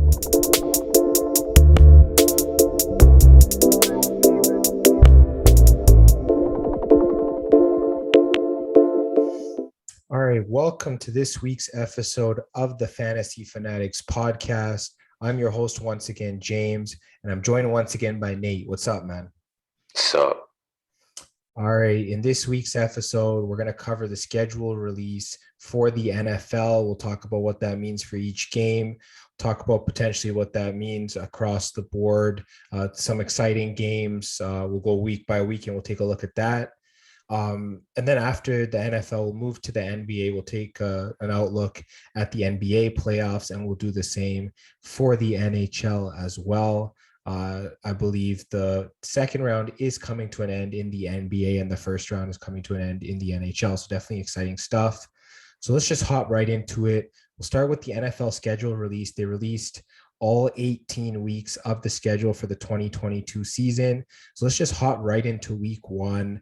All right, welcome to this week's episode of the Fantasy Fanatics Podcast. I'm your host once again, James, and I'm joined once again by Nate. What's up, man? So, All right, in this week's episode, we're going to cover the schedule release for the NFL. We'll talk about what that means for each game, talk about potentially what that means across the board, some exciting games. We'll go week by week and we'll take a look at that. And then after the NFL, we'll move to the NBA. We'll take an outlook at the NBA playoffs, and we'll do the same for the NHL as well. I believe the second round is coming to an end in the NBA, and the first round is coming to an end in the NHL. So definitely exciting stuff. So let's just hop right into it. We'll start with the NFL schedule release. They released all 18 weeks of the schedule for the 2022 season. So let's just hop right into week one.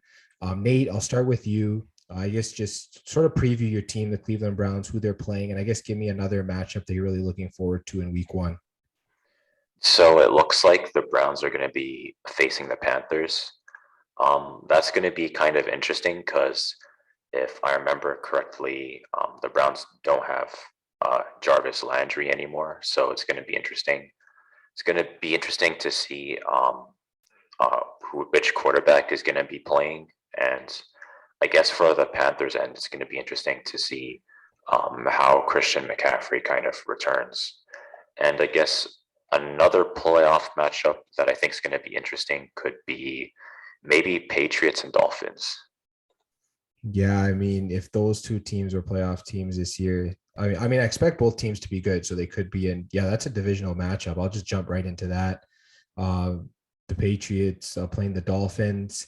Nate, I'll start with you. I guess just sort of preview your team, the Cleveland Browns, who they're playing, and I guess give me another matchup that you're really looking forward to in week one. so it looks like the Browns are going to be facing the Panthers. That's going to be kind of interesting because if I remember correctly, the Browns don't have Jarvis Landry anymore, so it's going to be interesting. It's going to be interesting to see which quarterback is going to be playing, and I guess for the Panthers end, it's going to be interesting to see how Christian McCaffrey kind of returns. And I guess another playoff matchup that I think is going to be interesting could be maybe Patriots and Dolphins. Yeah, I mean, if those two teams were playoff teams this year, I expect both teams to be good, so they could be in. Yeah, that's a divisional matchup. I'll just jump right into that. The Patriots playing the Dolphins.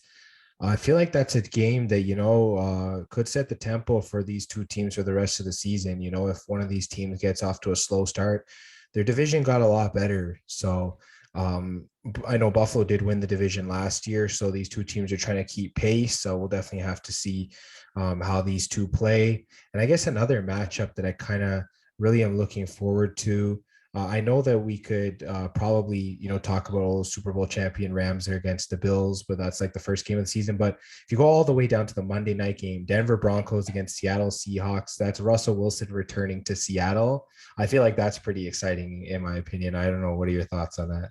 I feel like that's a game that, could set the tempo for these two teams for the rest of the season. If one of these teams gets off to a slow start, their division got a lot better. So I know Buffalo did win the division last year. So these two teams are trying to keep pace. So we'll definitely have to see how these two play. And I guess another matchup that I kind of really am looking forward to. I know that we could probably, talk about all those Super Bowl champion Rams there against the Bills, but that's like the first game of the season. But if you go all the way down to the Monday night game, Denver Broncos against Seattle Seahawks, that's Russell Wilson returning to Seattle. I feel like that's pretty exciting in my opinion. I don't know. What are your thoughts on that?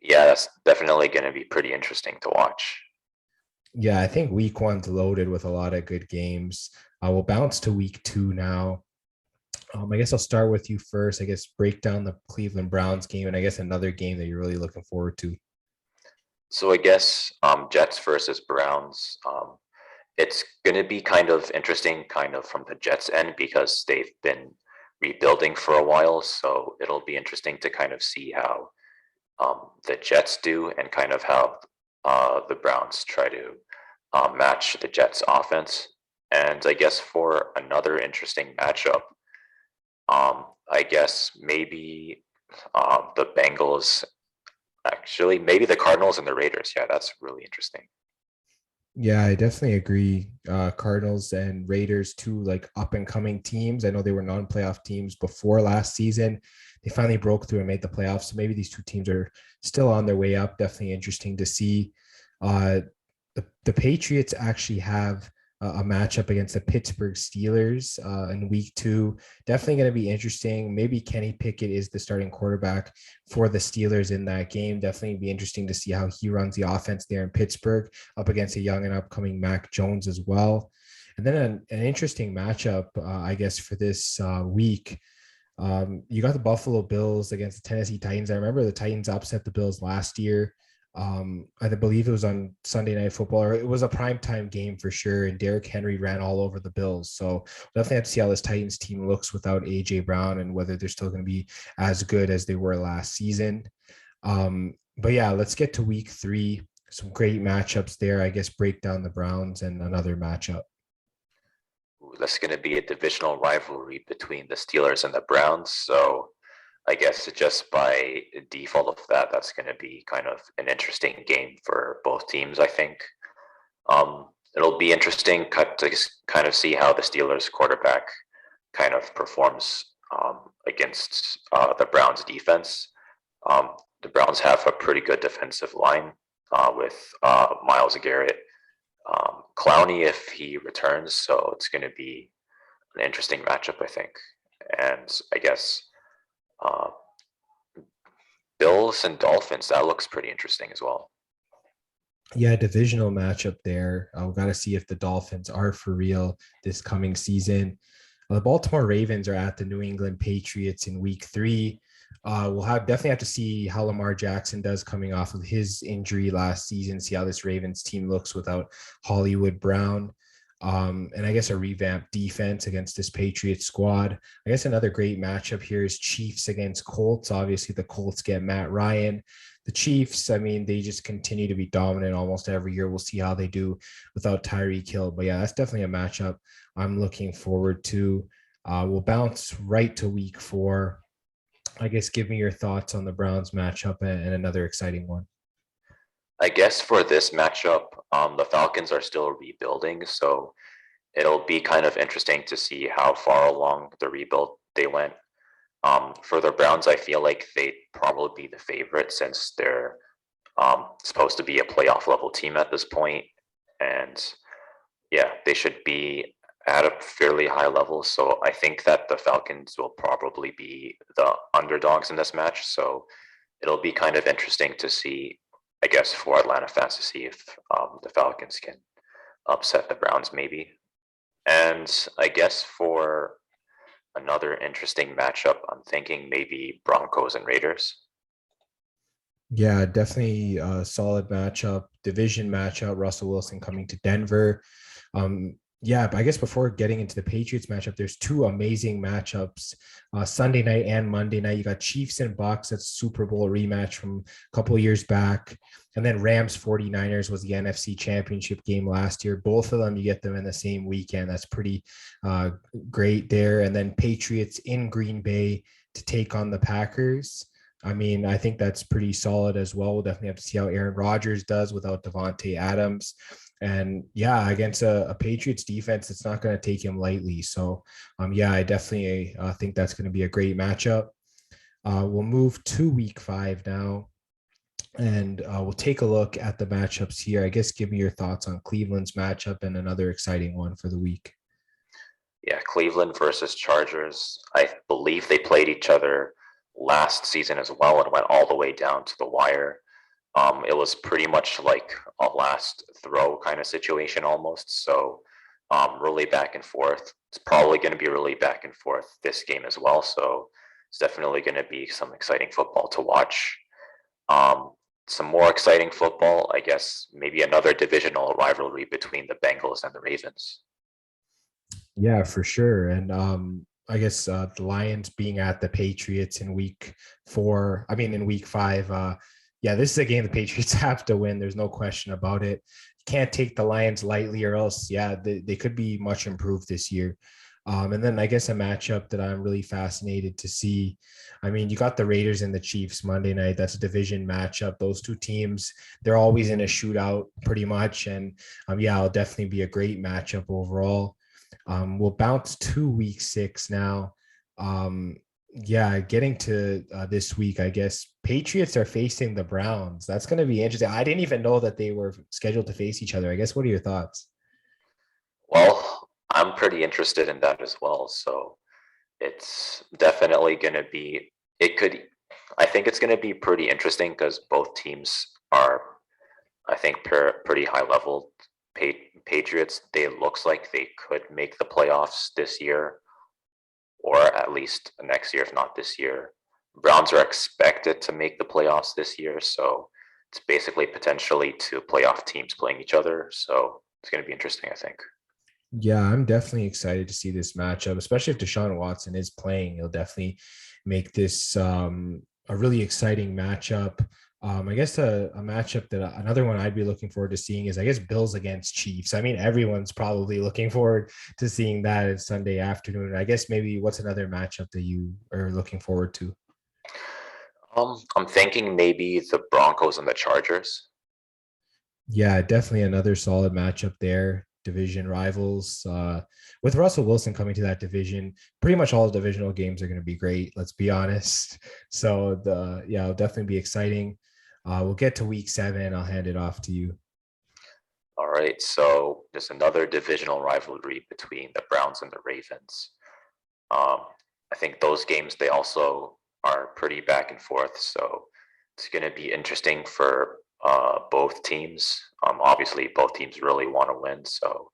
Yeah, that's definitely going to be pretty interesting to watch. Yeah, I think week one's loaded with a lot of good games. We'll bounce to week two now. I guess I'll start with you first. I guess break down the Cleveland Browns game, and I guess another game that you're really looking forward to. So I guess Jets versus Browns. It's going to be kind of interesting, kind of from the Jets end because they've been rebuilding for a while. So it'll be interesting to kind of see how the Jets do and kind of how the Browns try to match the Jets offense. And I guess for another interesting matchup, I guess maybe the Bengals, actually, maybe the Cardinals and the Raiders. Yeah, that's really interesting. Yeah, I definitely agree. Cardinals and Raiders, two like up and coming teams. I know they were non-playoff teams before last season. They finally broke through and made the playoffs. So maybe these two teams are still on their way up. Definitely interesting to see. Uh, the Patriots actually have a matchup against the Pittsburgh Steelers in week two. Definitely going to be interesting. Maybe Kenny Pickett is the starting quarterback for the Steelers in that game. Definitely be interesting to see how he runs the offense there in Pittsburgh up against a young and upcoming Mac Jones as well. And then an interesting matchup, I guess, for this week. You got the Buffalo Bills against the Tennessee Titans. I remember the Titans upset the Bills last year. I believe it was on Sunday Night Football, or it was a primetime game for sure. And Derrick Henry ran all over the Bills. So we'll definitely have to see how this Titans team looks without AJ Brown and whether they're still going to be as good as they were last season. But yeah, let's get to week three. Some great matchups there. I guess break down the Browns and another matchup. That's going to be a divisional rivalry between the Steelers and the Browns. So I guess just by default of that, that's going to be kind of an interesting game for both teams, I think. It'll be interesting to kind of see how the Steelers quarterback kind of performs against the Browns defense. The Browns have a pretty good defensive line with Myles Garrett, Clowney if he returns. So it's going to be an interesting matchup, I think. And I guess uh, Bills and Dolphins, that looks pretty interesting as well. Yeah, divisional matchup there. We've got to see if the Dolphins are for real this coming season. The Baltimore Ravens are at the New England Patriots in week 3. We'll definitely have to see how Lamar Jackson does coming off of his injury last season, see how this Ravens team looks without Hollywood Brown. And I guess a revamped defense against this Patriots squad. I guess another great matchup here is Chiefs against Colts. Obviously, the Colts get Matt Ryan. The Chiefs, I mean, they just continue to be dominant almost every year. We'll see how they do without Tyreek Hill. But yeah, that's definitely a matchup I'm looking forward to. We'll bounce right to week 4. I guess give me your thoughts on the Browns matchup and another exciting one. I guess for this matchup, the Falcons are still rebuilding, so it'll be kind of interesting to see how far along the rebuild they went. For the Browns, I feel like they'd probably be the favorite since they're supposed to be a playoff level team at this point. And yeah, they should be at a fairly high level. So I think that the Falcons will probably be the underdogs in this match. So it'll be kind of interesting to see, I guess, for Atlanta fans to see if the Falcons can upset the Browns maybe. And I guess for another interesting matchup, I'm thinking maybe Broncos and Raiders. Yeah, definitely a solid matchup, division matchup. Russell Wilson coming to Denver. Yeah, but I guess before getting into the Patriots matchup, there's 2 amazing matchups. Sunday night and Monday night, you got Chiefs and Bucks. That's Super Bowl rematch from a couple of years back. And then Rams 49ers was the NFC Championship game last year. Both of them, you get them in the same weekend. That's pretty great there. And then Patriots in Green Bay to take on the Packers. I mean, I think that's pretty solid as well. We'll definitely have to see how Aaron Rodgers does without Devontae Adams. And yeah, against a Patriots defense, it's not going to take him lightly. So yeah, I definitely think that's going to be a great matchup. We'll move to week 5 now. And we'll take a look at the matchups here. I guess give me your thoughts on Cleveland's matchup and another exciting one for the week. Yeah, Cleveland versus Chargers. I believe they played each other last season as well and went all the way down to the wire. It was pretty much like a last throw kind of situation almost. So really back and forth. It's probably going to be really back and forth this game as well. So it's definitely going to be some exciting football to watch. Some more exciting football, I guess, maybe another divisional rivalry between the Bengals and the Ravens. Yeah, for sure. And I guess the Lions being at the Patriots in week 4, I mean, in week 5, yeah, this is a game the Patriots have to win. There's no question about it. You can't take the Lions lightly or else, yeah, they could be much improved this year. And then I guess a matchup that I'm really fascinated to see. I mean, you got the Raiders and the Chiefs Monday night. That's a division matchup. Those 2 teams, they're always in a shootout pretty much. And yeah, it'll definitely be a great matchup overall. We'll bounce to week 6 now. Yeah, getting to this week, I guess Patriots are facing the Browns. That's going to be interesting. I didn't even know that they were scheduled to face each other. I guess, what are your thoughts? Well, I'm pretty interested in that as well. So it's definitely going to be, I think it's going to be pretty interesting because both teams are, I think, pretty high level. Patriots, they looks like they could make the playoffs this year or at least next year, if not this year. Browns are expected to make the playoffs this year. So it's basically potentially 2 playoff teams playing each other. So it's going to be interesting, I think. Yeah, I'm definitely excited to see this matchup, especially if Deshaun Watson is playing. He'll definitely make this a really exciting matchup. I guess a matchup that another one I'd be looking forward to seeing is, I guess, Bills against Chiefs. I mean, everyone's probably looking forward to seeing that Sunday afternoon. I guess maybe what's another matchup that you are looking forward to? I'm thinking maybe the Broncos and the Chargers. Yeah, definitely another solid matchup there. division rivals. With Russell Wilson coming to that division, pretty much all the divisional games are going to be great. Let's be honest. So it'll definitely be exciting. We'll get to week 7. I'll hand it off to you. All right, so there's another divisional rivalry between the Browns and the Ravens. I think those games, they also are pretty back and forth, so it's going to be interesting for both teams. Obviously, both teams really want to win, so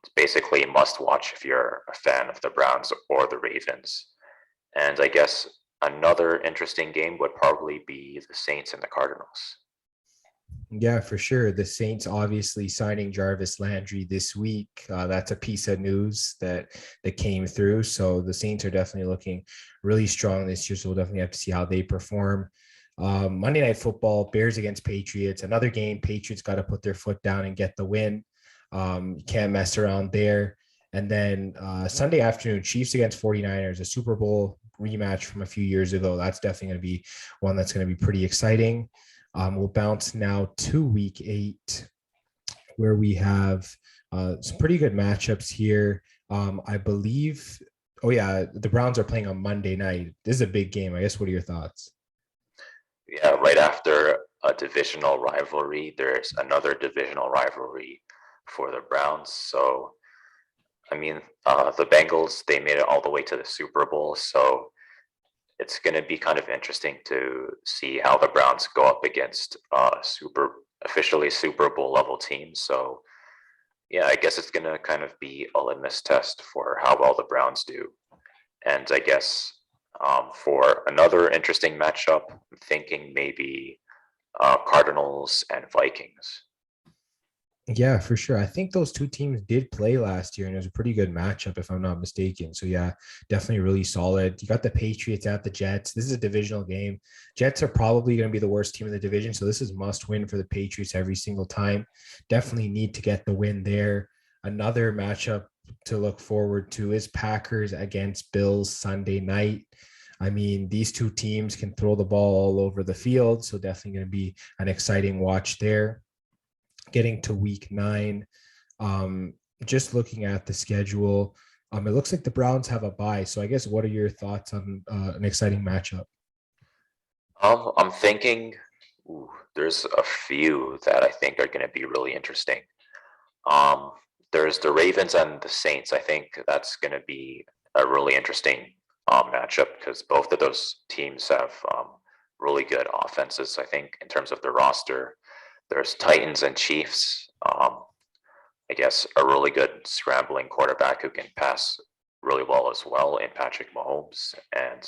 it's basically a must-watch if you're a fan of the Browns or the Ravens. And I guess another interesting game would probably be the Saints and the Cardinals. Yeah, for sure. The Saints obviously signing Jarvis Landry this week. That's a piece of news that came through. So the Saints are definitely looking really strong this year. So we'll definitely have to see how they perform. Monday Night Football, Bears against Patriots. Another game, Patriots got to put their foot down and get the win. You can't mess around there. And then Sunday afternoon, Chiefs against 49ers, a Super Bowl rematch from a few years ago. That's definitely going to be one that's going to be pretty exciting. We'll bounce now to week 8, where we have some pretty good matchups here. I believe, the Browns are playing on Monday night. This is a big game. I guess, what are your thoughts? Yeah, right after a divisional rivalry, there's another divisional rivalry for the Browns. So, I mean, the Bengals, they made it all the way to the Super Bowl. So it's going to be kind of interesting to see how the Browns go up against officially Super Bowl level teams. So, yeah, I guess it's going to kind of be a litmus test for how well the Browns do. And I guess for another interesting matchup, I'm thinking maybe Cardinals and Vikings. Yeah, for sure. I think those two teams did play last year, and it was a pretty good matchup, if I'm not mistaken. So, yeah, definitely really solid. You got the Patriots at the Jets. This is a divisional game. Jets are probably going to be the worst team in the division, so this is must win for the Patriots every single time. Definitely need to get the win there. Another matchup to look forward to is Packers against Bills Sunday night. I mean, these two teams can throw the ball all over the field, so definitely going to be an exciting watch there. Getting to week 9, just looking at the schedule, it looks like the Browns have a bye. So I guess, what are your thoughts on an exciting matchup? I'm thinking there's a few that I think are going to be really interesting. There's the Ravens and the Saints. I think that's going to be a really interesting matchup because both of those teams have really good offenses, I think, in terms of their roster. There's Titans and Chiefs. I guess a really good scrambling quarterback who can pass really well as well in Patrick Mahomes, and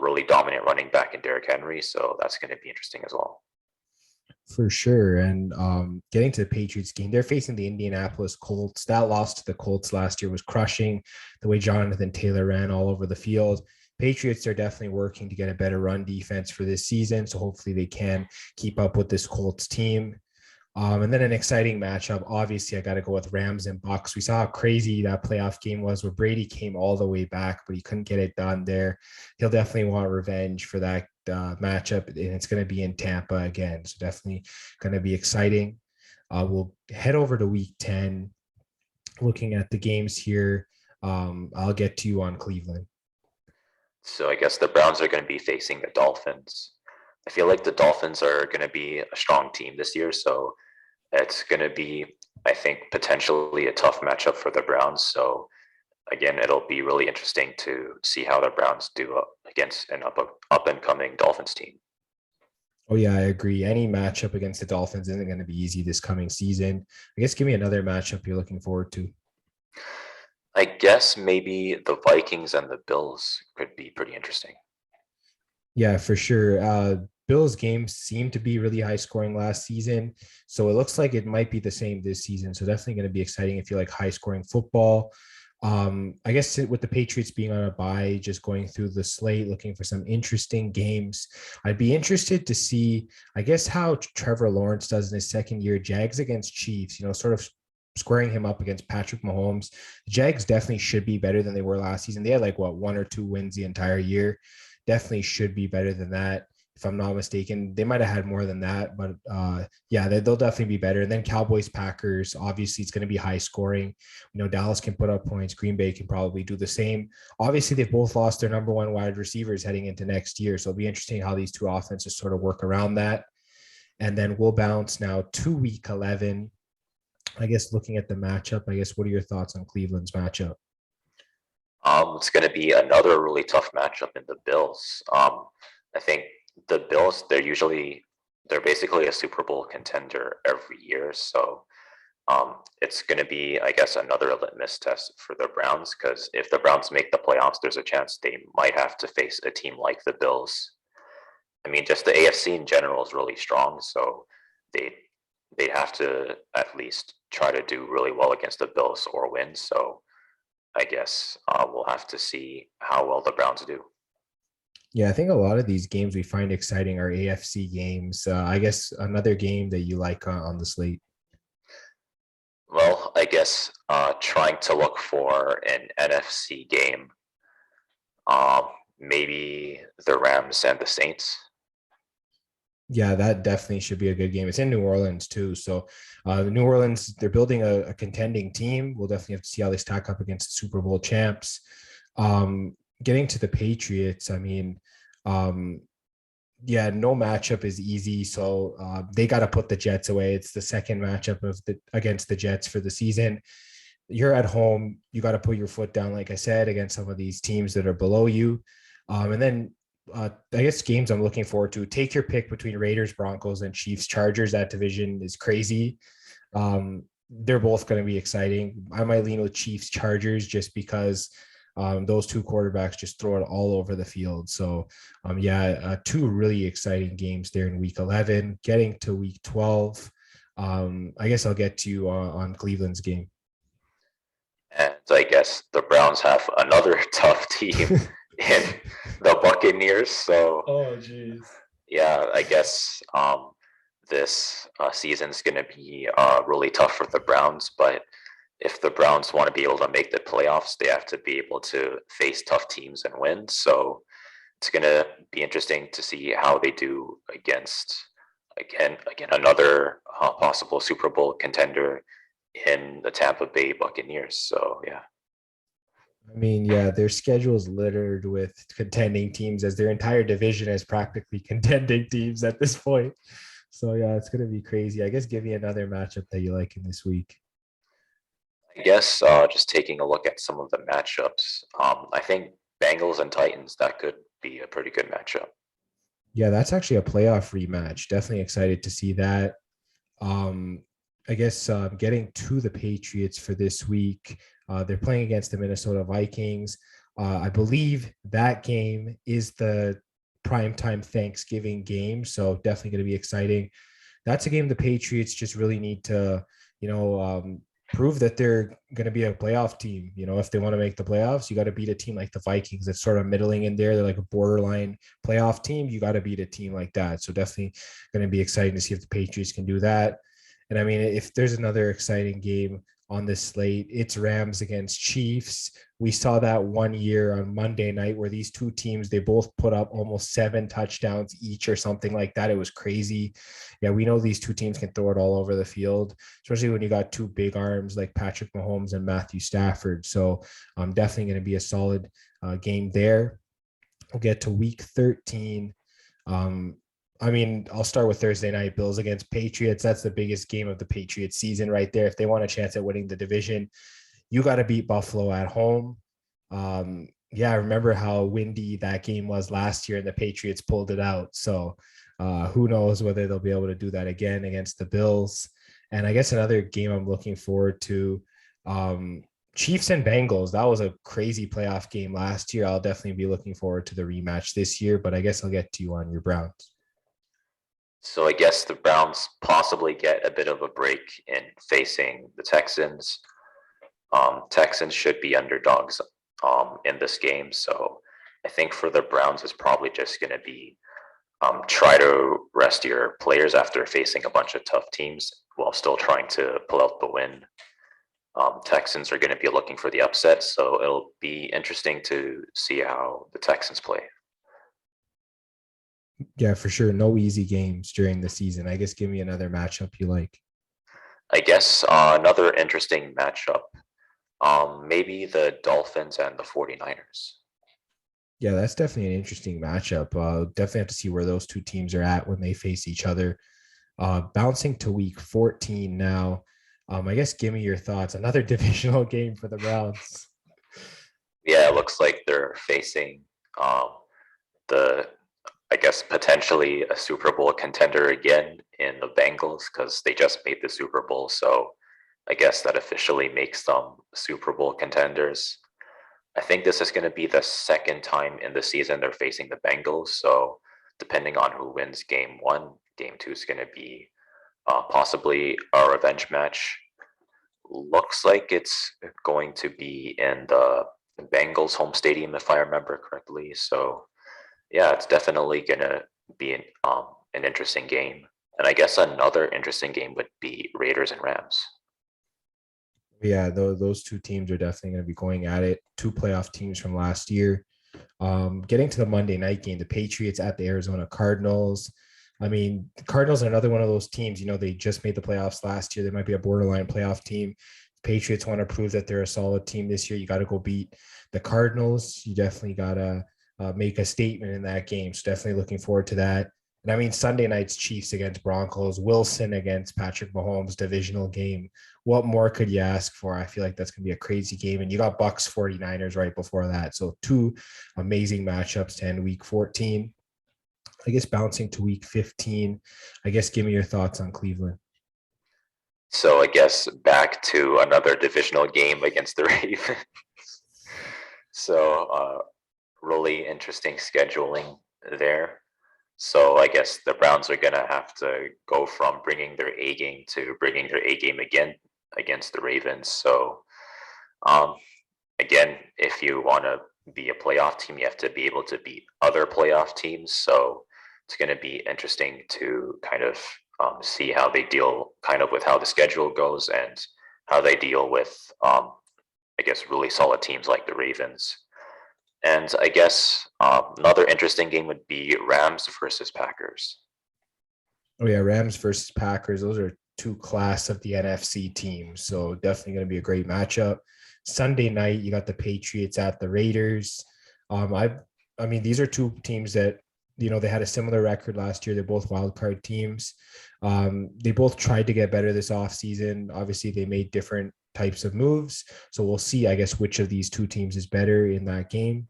really dominant running back in Derrick Henry. So that's going to be interesting as well. For sure. And getting to the Patriots game, they're facing the Indianapolis Colts. That loss to the Colts last year was crushing. The way Jonathan Taylor ran all over the field. Patriots are definitely working to get a better run defense for this season. So hopefully they can keep up with this Colts team. And then an exciting matchup. Obviously, I got to go with Rams and Bucks. We saw how crazy that playoff game was where Brady came all the way back, but he couldn't get it done there. He'll definitely want revenge for that matchup, and it's going to be in Tampa again. So definitely going to be exciting. We'll head over to week 10. Looking at the games here, I'll get to you on Cleveland. So I guess the Browns are going to be facing the Dolphins. I feel like the Dolphins are going to be a strong team this year, so it's going to be, I think, potentially a tough matchup for the Browns. So again, it'll be really interesting to see how the Browns do against an up and coming Dolphins team. Oh yeah, I agree. Any matchup against the Dolphins isn't going to be easy this coming season. I guess give me another matchup you're looking forward to. I guess maybe the Vikings and the Bills could be pretty interesting. Yeah, for sure. Bills games seem to be really high scoring last season. So it looks like it might be the same this season. So definitely going to be exciting if you like high scoring football. I guess with the Patriots being on a bye, just going through the slate, looking for some interesting games. I'd be interested to see, I guess, how Trevor Lawrence does in his second year. Jags against Chiefs, sort of squaring him up against Patrick Mahomes. The Jags definitely should be better than they were last season. They had 1 or 2 wins the entire year. Definitely should be better than that. if I'm not mistaken. They might have had more than that, but yeah, they'll definitely be better. And then Cowboys, Packers, obviously it's going to be high scoring. Dallas can put up points. Green Bay can probably do the same. Obviously, they've both lost their number one wide receivers heading into next year. So it'll be interesting how these two offenses sort of work around that. And then we'll bounce now to week 11. I guess looking at the matchup, what are your thoughts on Cleveland's matchup? It's going to be another really tough matchup in the Bills. I think the Bills, they're basically a Super Bowl contender every year. So it's going to be, I guess, another litmus test for the Browns, because if the Browns make the playoffs, there's a chance they might have to face a team like the Bills. I mean, just the AFC in general is really strong, so they they'd have to at least try to do really well against the Bills or win. So I guess we'll have to see how well the Browns do. Yeah, I think a lot of these games we find exciting are AFC games. I guess another game that you like on the slate. Well, I guess trying to look for an NFC game, um, maybe the Rams and the Saints. Yeah, that definitely should be a good game. It's in New Orleans too. So New Orleans, they're building a contending team. We'll definitely have to see how they stack up against the Super Bowl champs. Getting to the Patriots, I mean, yeah, no matchup is easy. So they got to put the Jets away. It's the second matchup against the Jets for the season. You're at home. You got to put your foot down, like I said, against some of these teams that are below you. And then I guess games I'm looking forward to. Take your pick between Raiders, Broncos, and Chiefs, Chargers. That division is crazy. They're both going to be exciting. I might lean with Chiefs, Chargers, just because those two quarterbacks just throw it all over the field. So, yeah, two really exciting games there in week 11. Getting to week 12, I guess I'll get to you on Cleveland's game. And I guess the Browns have another tough team in the Buccaneers. So, Oh, geez. yeah, I guess this season's going to be really tough for the Browns. But if the Browns want to be able to make the playoffs, they have to be able to face tough teams and win. So it's going to be interesting to see how they do against again another possible Super Bowl contender in the Tampa Bay Buccaneers. So yeah. I mean, yeah, their schedule is littered with contending teams, as their entire division is practically contending teams at this point. So, yeah, it's going to be crazy. I guess give me another matchup that you like in this week. I guess just taking a look at some of the matchups, I think Bengals and Titans, that could be a pretty good matchup. Yeah, that's actually a playoff rematch. Definitely excited to see that. Um, I guess getting to the Patriots for this week, they're playing against the Minnesota Vikings. I believe that game is the primetime Thanksgiving game, so definitely going to be exciting. That's a game the Patriots just really need to, you know, prove that they're going to be a playoff team. If they want to make the playoffs, you got to beat a team like the Vikings that's sort of middling in there. They're like a borderline playoff team. You got to beat a team like that. So definitely going to be exciting to see if the Patriots can do that. And I mean, if there's another exciting game on this slate, it's Rams against Chiefs. We saw that one year on Monday night where these two teams, they both put up almost 7 touchdowns each or something like that. It was crazy. Yeah, we know these two teams can throw it all over the field, especially when you got two big arms like Patrick Mahomes and Matthew Stafford. So definitely going to be a solid game there. We'll get to week 13. I mean, I'll start with Thursday night, Bills against Patriots. That's the biggest game of the Patriots season right there. If they want a chance at winning the division, you got to beat Buffalo at home. Yeah, I remember how windy that game was last year and the Patriots pulled it out. So who knows whether they'll be able to do that again against the Bills. And I guess another game I'm looking forward to, Chiefs and Bengals. That was a crazy playoff game last year. I'll definitely be looking forward to the rematch this year, but I guess I'll get to you on your Browns. So I guess the Browns possibly get a bit of a break in facing the Texans. Texans should be underdogs in this game. So I think for the Browns, it's probably just going to be try to rest your players after facing a bunch of tough teams while still trying to pull out the win. Texans are going to be looking for the upset, so it'll be interesting to see how the Texans play. Yeah, for sure. No easy games during the season. I guess give me another matchup you like. I guess another interesting matchup, maybe the Dolphins and the 49ers. Yeah, that's definitely an interesting matchup. Definitely have to see where those two teams are at when they face each other. Bouncing to week 14 now. I guess give me your thoughts. Another divisional game for the Browns. Yeah, it looks like they're facing um, the, I guess, potentially a Super Bowl contender again in the Bengals because they just made the Super Bowl. So I guess that officially makes them Super Bowl contenders. I think this is going to be the second time in the season they're facing the Bengals. So depending on who wins game one, game two is going to be possibly a revenge match. Looks like it's going to be in the Bengals home stadium, if I remember correctly. So yeah, it's definitely gonna be an interesting game. And I guess another interesting game would be Raiders and Rams. Yeah, those two teams are definitely going to be going at it. Two playoff teams from last year. Getting to the Monday night game, the Patriots at the Arizona Cardinals. I mean, the Cardinals are another one of those teams. They just made the playoffs last year. They might be a borderline playoff team. Patriots want to prove that they're a solid team this year. You got to go beat the Cardinals. You definitely got to make a statement in that game. So definitely looking forward to that. And I mean, Sunday night's Chiefs against Broncos, Wilson against Patrick Mahomes, divisional game. What more could you ask for? I feel like that's going to be a crazy game. And you got Bucks 49ers right before that. So two amazing matchups to end week 14. I guess bouncing to week 15. I guess give me your thoughts on Cleveland. So I guess back to another divisional game against the Ravens. So really interesting scheduling there. So I guess the Browns are gonna have to go from bringing their A game to bringing their A game again against the Ravens. So um, again, if you want to be a playoff team, you have to be able to beat other playoff teams. So it's going to be interesting to kind of see how they deal kind of with how the schedule goes and how they deal with, I guess, really solid teams like the Ravens. And I guess another interesting game would be Rams versus Packers. Oh yeah, Rams versus Packers. Those are two class of the NFC teams. So definitely going to be a great matchup. Sunday night, you got the Patriots at the Raiders. I mean, these are two teams that they had a similar record last year. They're both wild card teams. They both tried to get better this offseason. Obviously, they made different types of moves. So we'll see, I guess, which of these two teams is better in that game.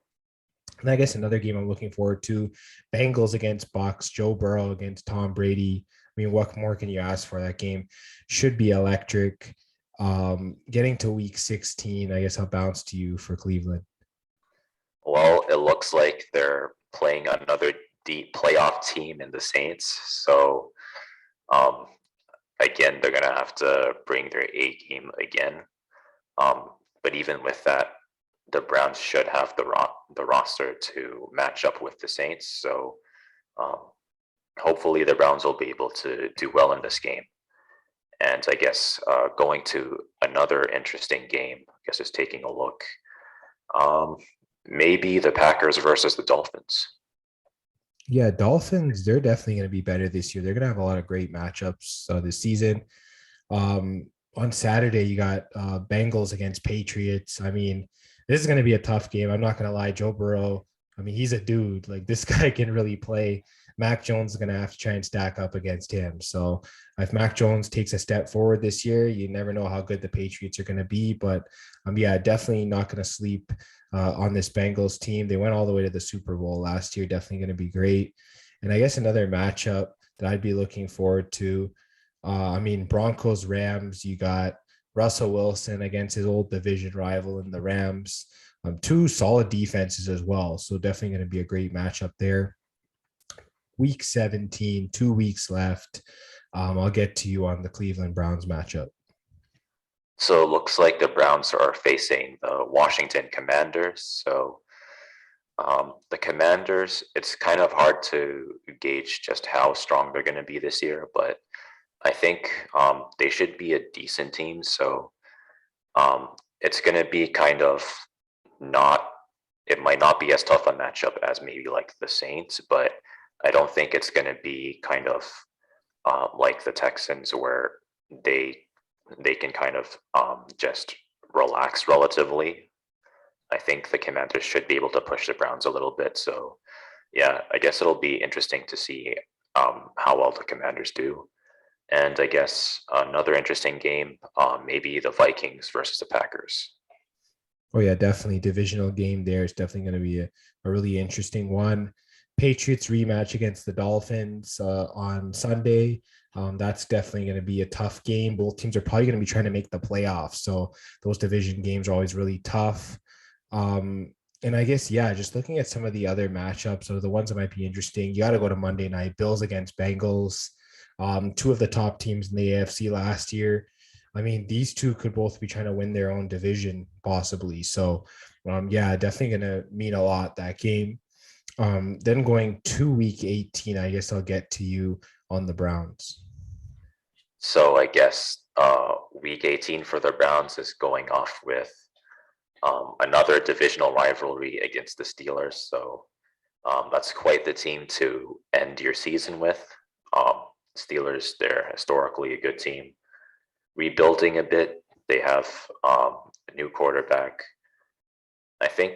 And I guess another game I'm looking forward to, Bengals against Bucks, Joe Burrow against Tom Brady. I mean, what more can you ask for? That game should be electric. Getting to week 16, I guess I'll bounce to you for Cleveland. Well, it looks like they're playing another deep playoff team in the Saints. So um, again, they're going to have to bring their A game again. But even with that, the Browns should have the roster to match up with the Saints. So um, hopefully the Browns will be able to do well in this game. And I guess going to another interesting game, I guess is taking a look. Um, maybe the Packers versus the Dolphins. Yeah, Dolphins, they're definitely going to be better this year. They're going to have a lot of great matchups this season. On Saturday, you got Bengals against Patriots. I mean, this is going to be a tough game. I'm not going to lie. Joe Burrow, I mean, he's a dude. Like, this guy can really play. Mac Jones is going to have to try and stack up against him. So if Mac Jones takes a step forward this year, you never know how good the Patriots are going to be. But yeah, definitely not going to sleep on this Bengals team. They went all the way to the Super Bowl last year. Definitely going to be great. And I guess another matchup that I'd be looking forward to. I mean, Broncos, Rams, you got Russell Wilson against his old division rival in the Rams. Two solid defenses as well. So definitely going to be a great matchup there. Week 17, 2 weeks left. I'll get to you on the Cleveland Browns matchup. So it looks like the Browns are facing the Washington Commanders. So the Commanders, it's kind of hard to gauge just how strong they're going to be this year, but I think they should be a decent team. So it's going to be kind of not, it might not be as tough a matchup as maybe like the Saints, but I don't think it's going to be kind of like the Texans where they they can kind of just relax relatively. I think the Commanders should be able to push the Browns a little bit. So yeah, I guess it'll be interesting to see how well the Commanders do. And I guess another interesting game, maybe the Vikings versus the Packers. Oh yeah, definitely divisional game there is definitely going to be a really interesting one. Patriots rematch against the Dolphins on Sunday. That's definitely going to be a tough game. Both teams are probably going to be trying to make the playoffs, so those division games are always really tough. And I guess yeah, just looking at some of the other matchups or the ones that might be interesting, you got to go to Monday night. Bills against Bengals, two of the top teams in the AFC last year. I mean, these two could both be trying to win their own division, possibly. So, yeah, definitely going to mean a lot that game. Then going to week 18, I guess I'll get to you on the Browns. So I guess week 18 for the Browns is going off with another divisional rivalry against the Steelers. So that's quite the team to end your season with. Steelers, they're historically a good team. Rebuilding a bit, they have a new quarterback. I think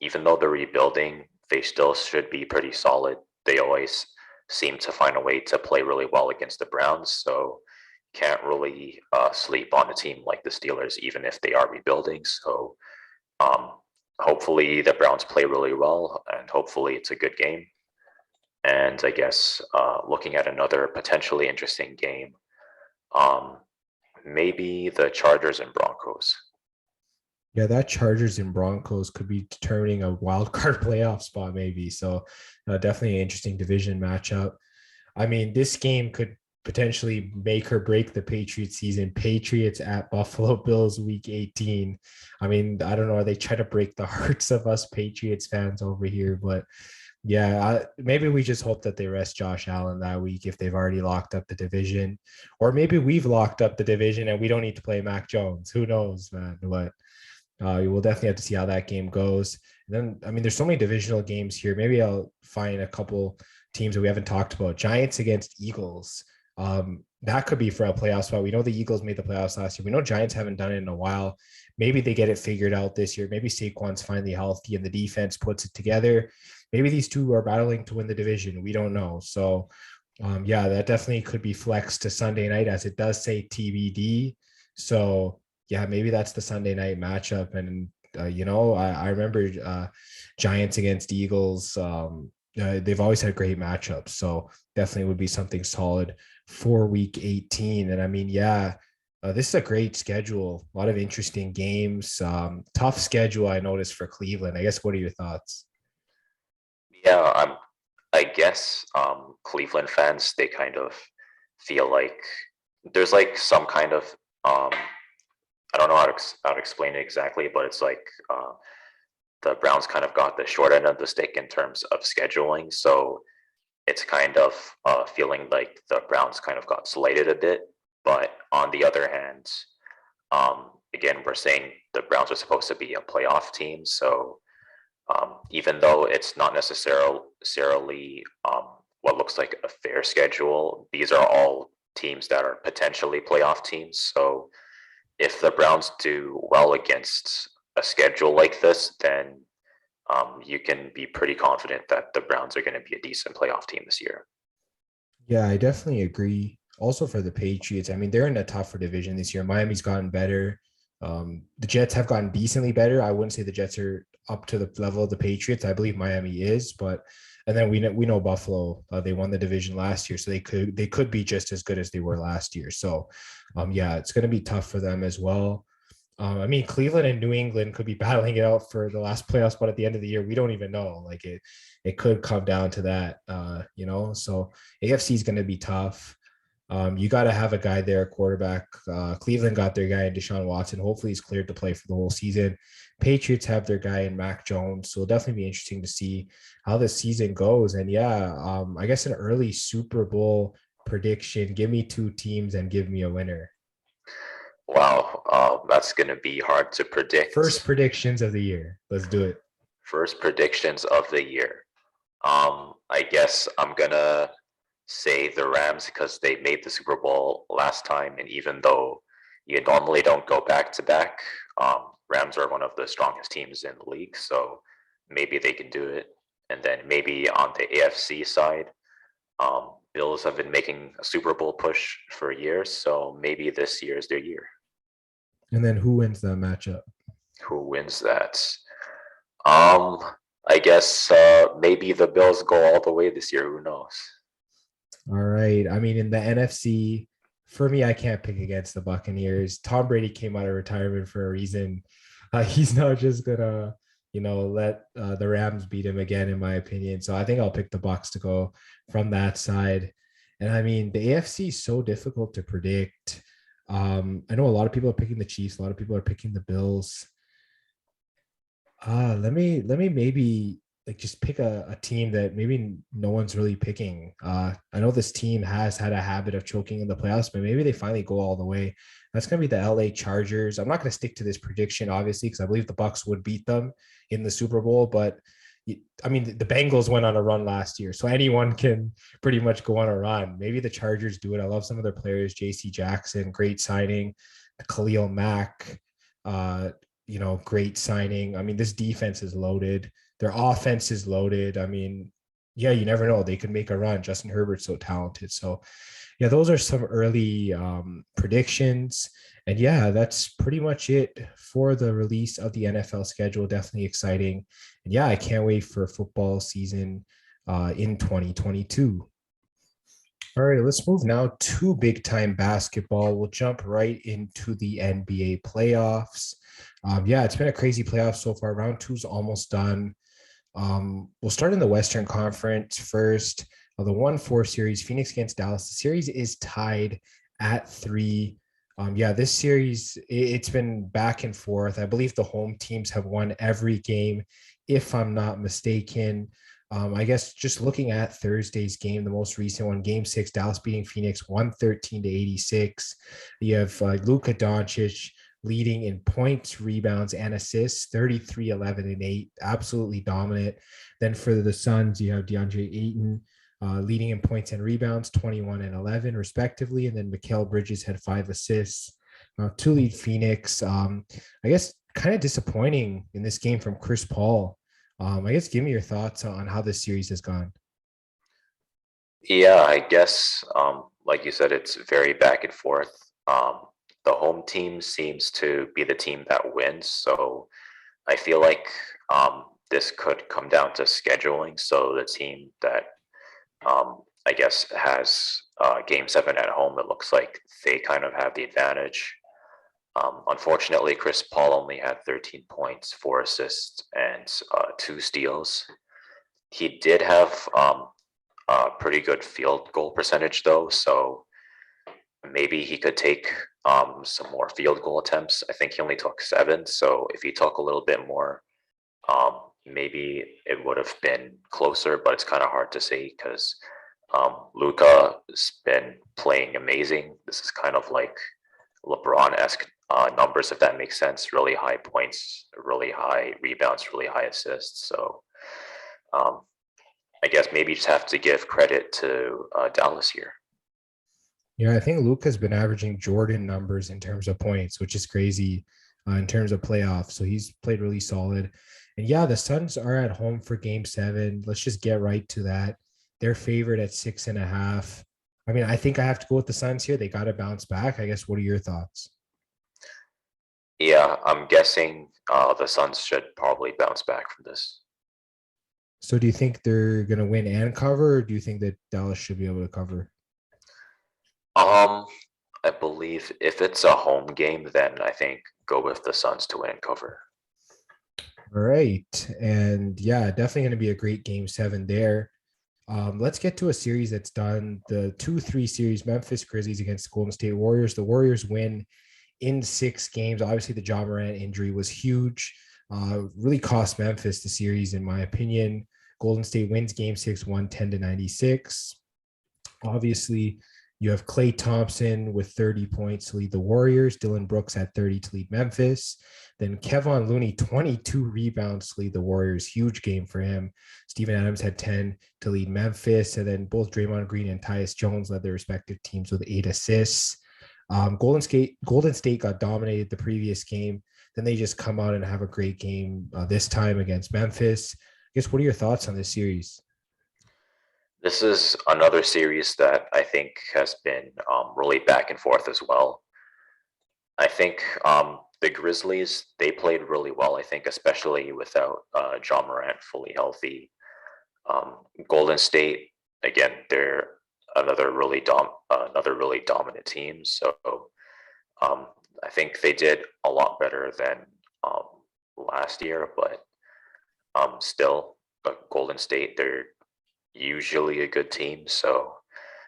even though they're rebuilding, they still should be pretty solid. They always seem to find a way to play really well against the Browns. So can't really sleep on a team like the Steelers, even if they are rebuilding. So um, hopefully the Browns play really well, and hopefully it's a good game. And I guess looking at another potentially interesting game, um, maybe the Chargers and Broncos. Yeah, that Chargers and Broncos could be determining a wild card playoff spot, maybe. So, definitely an interesting division matchup. I mean, this game could potentially make or break the Patriots season. Patriots at Buffalo Bills week 18. I mean, I don't know. Are they trying to break the hearts of us Patriots fans over here? But yeah, maybe we just hope that they rest Josh Allen that week if they've already locked up the division. Or maybe we've locked up the division and we don't need to play Mac Jones. Who knows, man? But you will definitely have to see how that game goes. And then, I mean, there's so many divisional games here. Maybe I'll find a couple teams that we haven't talked about. Giants against Eagles. That could be for a playoff spot. We know the Eagles made the playoffs last year. We know Giants haven't done it in a while. Maybe they get it figured out this year. Maybe Saquon's finally healthy and the defense puts it together. Maybe these two are battling to win the division. We don't know. So, yeah, that definitely could be flexed to Sunday night, as it does say TBD. So, yeah, maybe that's the Sunday night matchup. And, I remember Giants against Eagles. They've always had great matchups. So definitely would be something solid for week 18. And I mean, yeah, this is a great schedule. A lot of interesting games. Tough schedule, I noticed, for Cleveland. I guess, what are your thoughts? Yeah, I guess Cleveland fans, they kind of feel like there's like some kind of I don't know how to explain it exactly, but it's like the Browns kind of got the short end of the stick in terms of scheduling. So it's kind of feeling like the Browns kind of got slighted a bit. But on the other hand, again, we're saying the Browns are supposed to be a playoff team. So even though it's not necessarily what looks like a fair schedule, these are all teams that are potentially playoff teams. So if the Browns do well against a schedule like this, then you can be pretty confident that the Browns are going to be a decent playoff team this year. Yeah, I definitely agree. Also for the Patriots, I mean, they're in a tougher division this year. Miami's gotten better. The Jets have gotten decently better. I wouldn't say the Jets are up to the level of the Patriots. I believe Miami is, but and then we know Buffalo. They won the division last year, so they could be just as good as they were last year. So, yeah, it's going to be tough for them as well. I mean, Cleveland and New England could be battling it out for the last playoff spot at the end of the year. We don't even know. Like it could come down to that. So AFC is going to be tough. You got to have a guy there, quarterback. Cleveland got their guy in Deshaun Watson. Hopefully, he's cleared to play for the whole season. Patriots have their guy in Mac Jones, so it'll definitely be interesting to see how the season goes. And yeah, I guess an early Super Bowl prediction. Give me two teams and give me a winner. Wow, that's going to be hard to predict. First predictions of the year. Let's do it. First predictions of the year. I guess I'm gonna say the Rams because they made the Super Bowl last time, and even though you normally don't go back to back, Rams are one of the strongest teams in the league, so maybe they can do it. And then maybe on the AFC side, Bills have been making a Super Bowl push for years, so maybe this year is their year. And then who wins that matchup? Who wins that? I guess maybe the Bills go all the way this year. Who knows? All right. I mean, in the NFC, for me, I can't pick against the Buccaneers. Tom Brady came out of retirement for a reason. He's not just gonna, let the Rams beat him again, in my opinion. So I think I'll pick the Bucs to go from that side. And I mean, the AFC is so difficult to predict. I know a lot of people are picking the Chiefs. A lot of people are picking the Bills. Let me maybe like just pick a team that maybe no one's really picking. I know this team has had a habit of choking in the playoffs, but maybe they finally go all the way. That's gonna be the LA Chargers. I'm not gonna stick to this prediction, obviously, because I believe the Bucks would beat them in the Super Bowl, but I mean, the Bengals went on a run last year, so anyone can pretty much go on a run. Maybe the Chargers do it. I love some of their players. J.C. Jackson, great signing. Khalil Mack, uh, great signing. I mean, this defense is loaded. Their offense is loaded. I mean, yeah, you never know. They could make a run. Justin Herbert's so talented. So, yeah, those are some early predictions. And yeah, that's pretty much it for the release of the NFL schedule. Definitely exciting. And yeah, I can't wait for football season in 2022. All right, let's move now to big time basketball. We'll jump right into the NBA playoffs. Yeah, it's been a crazy playoff so far. Round two's almost done. We'll start in the Western Conference first. The 1-4 series, Phoenix against Dallas. The series is tied at 3. Yeah, this series, it's been back and forth. I believe the home teams have won every game, if I'm not mistaken. I guess just looking at Thursday's game, the most recent one, Game 6, Dallas beating Phoenix 113-86. You have Luka Doncic leading in points, rebounds, and assists, 33, 11, and 8. Absolutely dominant. Then for the Suns, you have DeAndre Ayton leading in points and rebounds, 21 and 11, respectively. And then Mikal Bridges had 5 assists to lead Phoenix. I guess kind of disappointing in this game from Chris Paul. I guess give me your thoughts on how this series has gone. Yeah, I guess, like you said, it's very back and forth. The home team seems to be the team that wins. So I feel like this could come down to scheduling. So the team that I guess has Game 7 at home, it looks like they kind of have the advantage. Unfortunately, Chris Paul only had 13 points, 4 assists, and 2 steals. He did have a pretty good field goal percentage, though, so maybe he could take some more field goal attempts. I think he only took 7, so if he took a little bit more, maybe it would have been closer, but it's kind of hard to say because Luka's been playing amazing. This is kind of like LeBron-esque numbers, if that makes sense. Really high points, really high rebounds, really high assists. So I guess maybe you just have to give credit to Dallas here. Yeah, I think Luka's been averaging Jordan numbers in terms of points, which is crazy in terms of playoffs. So he's played really solid. And yeah, the Suns are at home for Game 7. Let's just get right to that. They're favored at 6.5. I mean, I think I have to go with the Suns here. They got to bounce back. I guess. What are your thoughts? Yeah, I'm guessing the Suns should probably bounce back from this. So do you think they're going to win and cover, or do you think that Dallas should be able to cover? Um, I believe if it's a home game, then I think go with the Suns to win and cover. All right. And yeah, definitely going to be a great Game 7 there. Let's get to a series that's done. The 2-3 series, Memphis Grizzlies against Golden State Warriors. The Warriors win in 6 games. Obviously, the Ja Morant injury was huge. Really cost Memphis the series, in my opinion. Golden State wins Game 6, 110-96. Obviously, You have Klay Thompson with 30 points to lead the Warriors. Dylan Brooks had 30 to lead Memphis. Then Kevon Looney, 22 rebounds to lead the Warriors. Huge game for him. Steven Adams had 10 to lead Memphis. And then both Draymond Green and Tyus Jones led their respective teams with 8 assists. Golden State got dominated the previous game. Then they just come out and have a great game this time against Memphis. I guess, what are your thoughts on this series? This is another series that I think has been really back and forth as well. I think the Grizzlies, they played really well, I think, especially without John Morant fully healthy. Golden State, again, they're another really dominant team. So um, I think they did a lot better than um, last year, but still, Golden State, they're usually a good team. So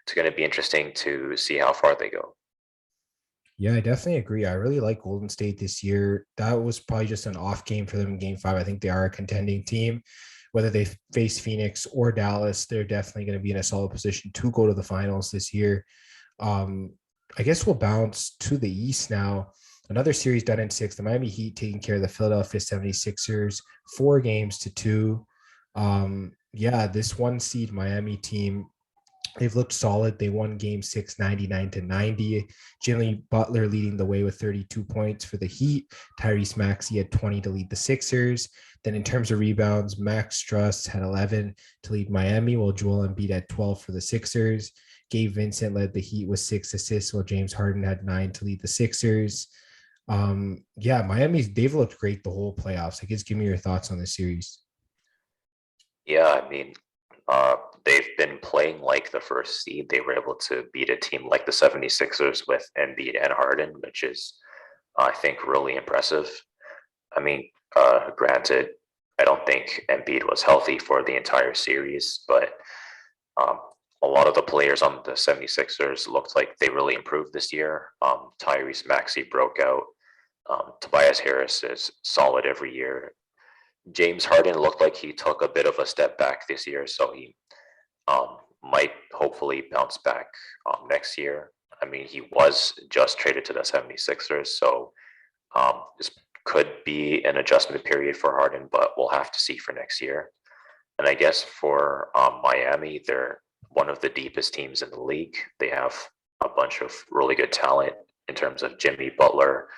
it's going to be interesting to see how far they go. Yeah, I definitely agree. I really like Golden State this year. That was probably just an off game for them in game 5. I think they are a contending team. Whether they face Phoenix or Dallas, they're definitely going to be in a solid position to go to the finals this year. Um, I guess we'll bounce to the East now. Another series done in 6. The Miami Heat taking care of the Philadelphia 76ers, 4-2. Yeah, this one seed Miami team, they've looked solid. They won game 6, 99-90. Jimmy Butler leading the way with 32 points for the Heat. Tyrese Maxey had 20 to lead the Sixers. Then in terms of rebounds, Max Struss had 11 to lead Miami, while Joel Embiid had 12 for the Sixers. Gabe Vincent led the Heat with 6 assists, while James Harden had 9 to lead the Sixers. Yeah, they've looked great the whole playoffs. I guess give me your thoughts on this series. Yeah, I mean, uh, they've been playing like the first seed. They were able to beat a team like the 76ers with Embiid and Harden, which is, I think, really impressive. I mean, granted, I don't think Embiid was healthy for the entire series, but um, a lot of the players on the 76ers looked like they really improved this year. Tyrese Maxey broke out. Tobias Harris is solid every year. James Harden looked like he took a bit of a step back this year, so he might hopefully bounce back next year. I mean, he was just traded to the 76ers, so this could be an adjustment period for Harden, but we'll have to see for next year. And I guess for Miami, they're one of the deepest teams in the league. They have a bunch of really good talent in terms of Jimmy Butler.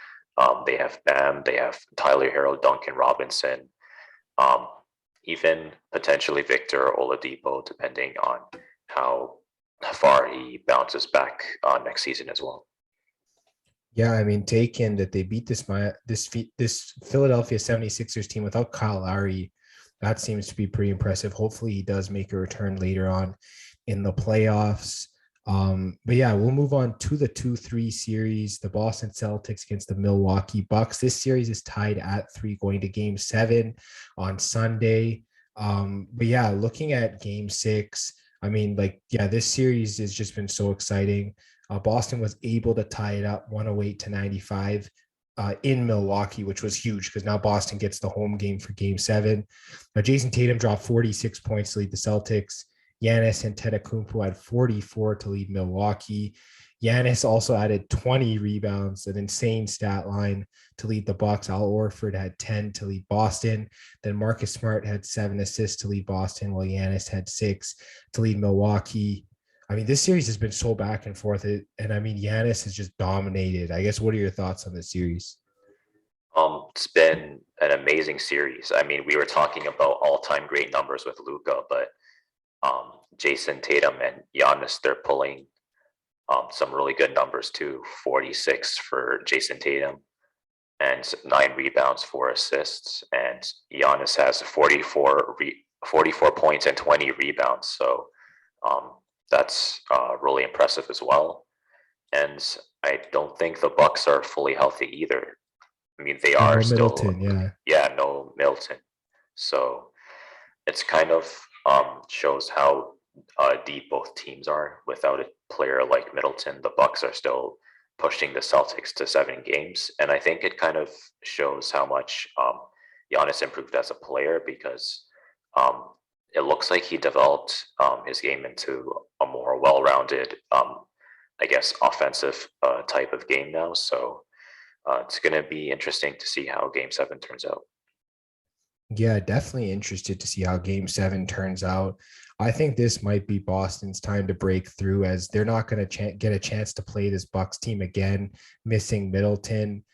They have Bam, they have Tyler Hero, Duncan Robinson, um, even potentially Victor Oladipo, depending on how far he bounces back next season as well. Yeah, I mean, take in that they beat this Philadelphia 76ers team without Kyle Lowry. That seems to be pretty impressive. Hopefully he does make a return later on in the playoffs. But yeah, we'll move on to the 2-3 series, the Boston Celtics against the Milwaukee Bucks. This series is tied at 3 going to game 7 on Sunday. But yeah, looking at game 6, I mean, like, yeah, this series has just been so exciting. Boston was able to tie it up 108-95 in Milwaukee, which was huge because now Boston gets the home game for game 7. Now, Jason Tatum dropped 46 points to lead the Celtics. Giannis Antetokounmpo had 44 to lead Milwaukee. Giannis also added 20 rebounds, an insane stat line to lead the Bucks. Al Horford had 10 to lead Boston. Then Marcus Smart had 7 assists to lead Boston, while Giannis had 6 to lead Milwaukee. I mean, this series has been so back and forth, and I mean, Giannis has just dominated. I guess, what are your thoughts on this series? It's been an amazing series. I mean, we were talking about all-time great numbers with Luka, but Jason Tatum and Giannis, they're pulling some really good numbers too. 46 for Jason Tatum and 9 rebounds, 4 assists. And Giannis has 44 points and 20 rebounds. So um, that's really impressive as well. And I don't think the Bucks are fully healthy either. I mean, they Yeah, are no still, Middleton. Yeah. yeah, no Milton. So it's kind of shows how deep both teams are. Without a player like Middleton, the Bucks are still pushing the Celtics to 7 games, and I think it kind of shows how much Giannis improved as a player because um, it looks like he developed his game into a more well-rounded I guess, offensive type of game now. So it's going to be interesting to see how Game 7 turns out. Yeah, definitely interested to see how game 7 turns out. I think this might be Boston's time to break through, as they're not going to get a chance to play this Bucks team again, missing Middleton.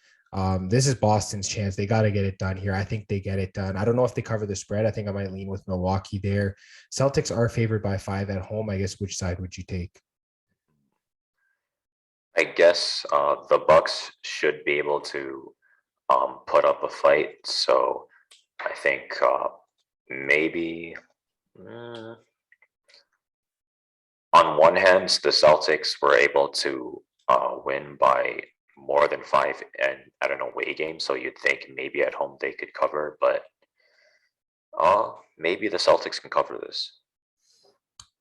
This is Boston's chance. They got to get it done here. I think they get it done. I don't know if they cover the spread. I think I might lean with Milwaukee there. Celtics are favored by 5 at home. I guess which side would you take? I guess the Bucks should be able to put up a fight. So I think maybe on one hand, the Celtics were able to win by more than 5 and at an away game. So you'd think maybe at home they could cover, but maybe the Celtics can cover this.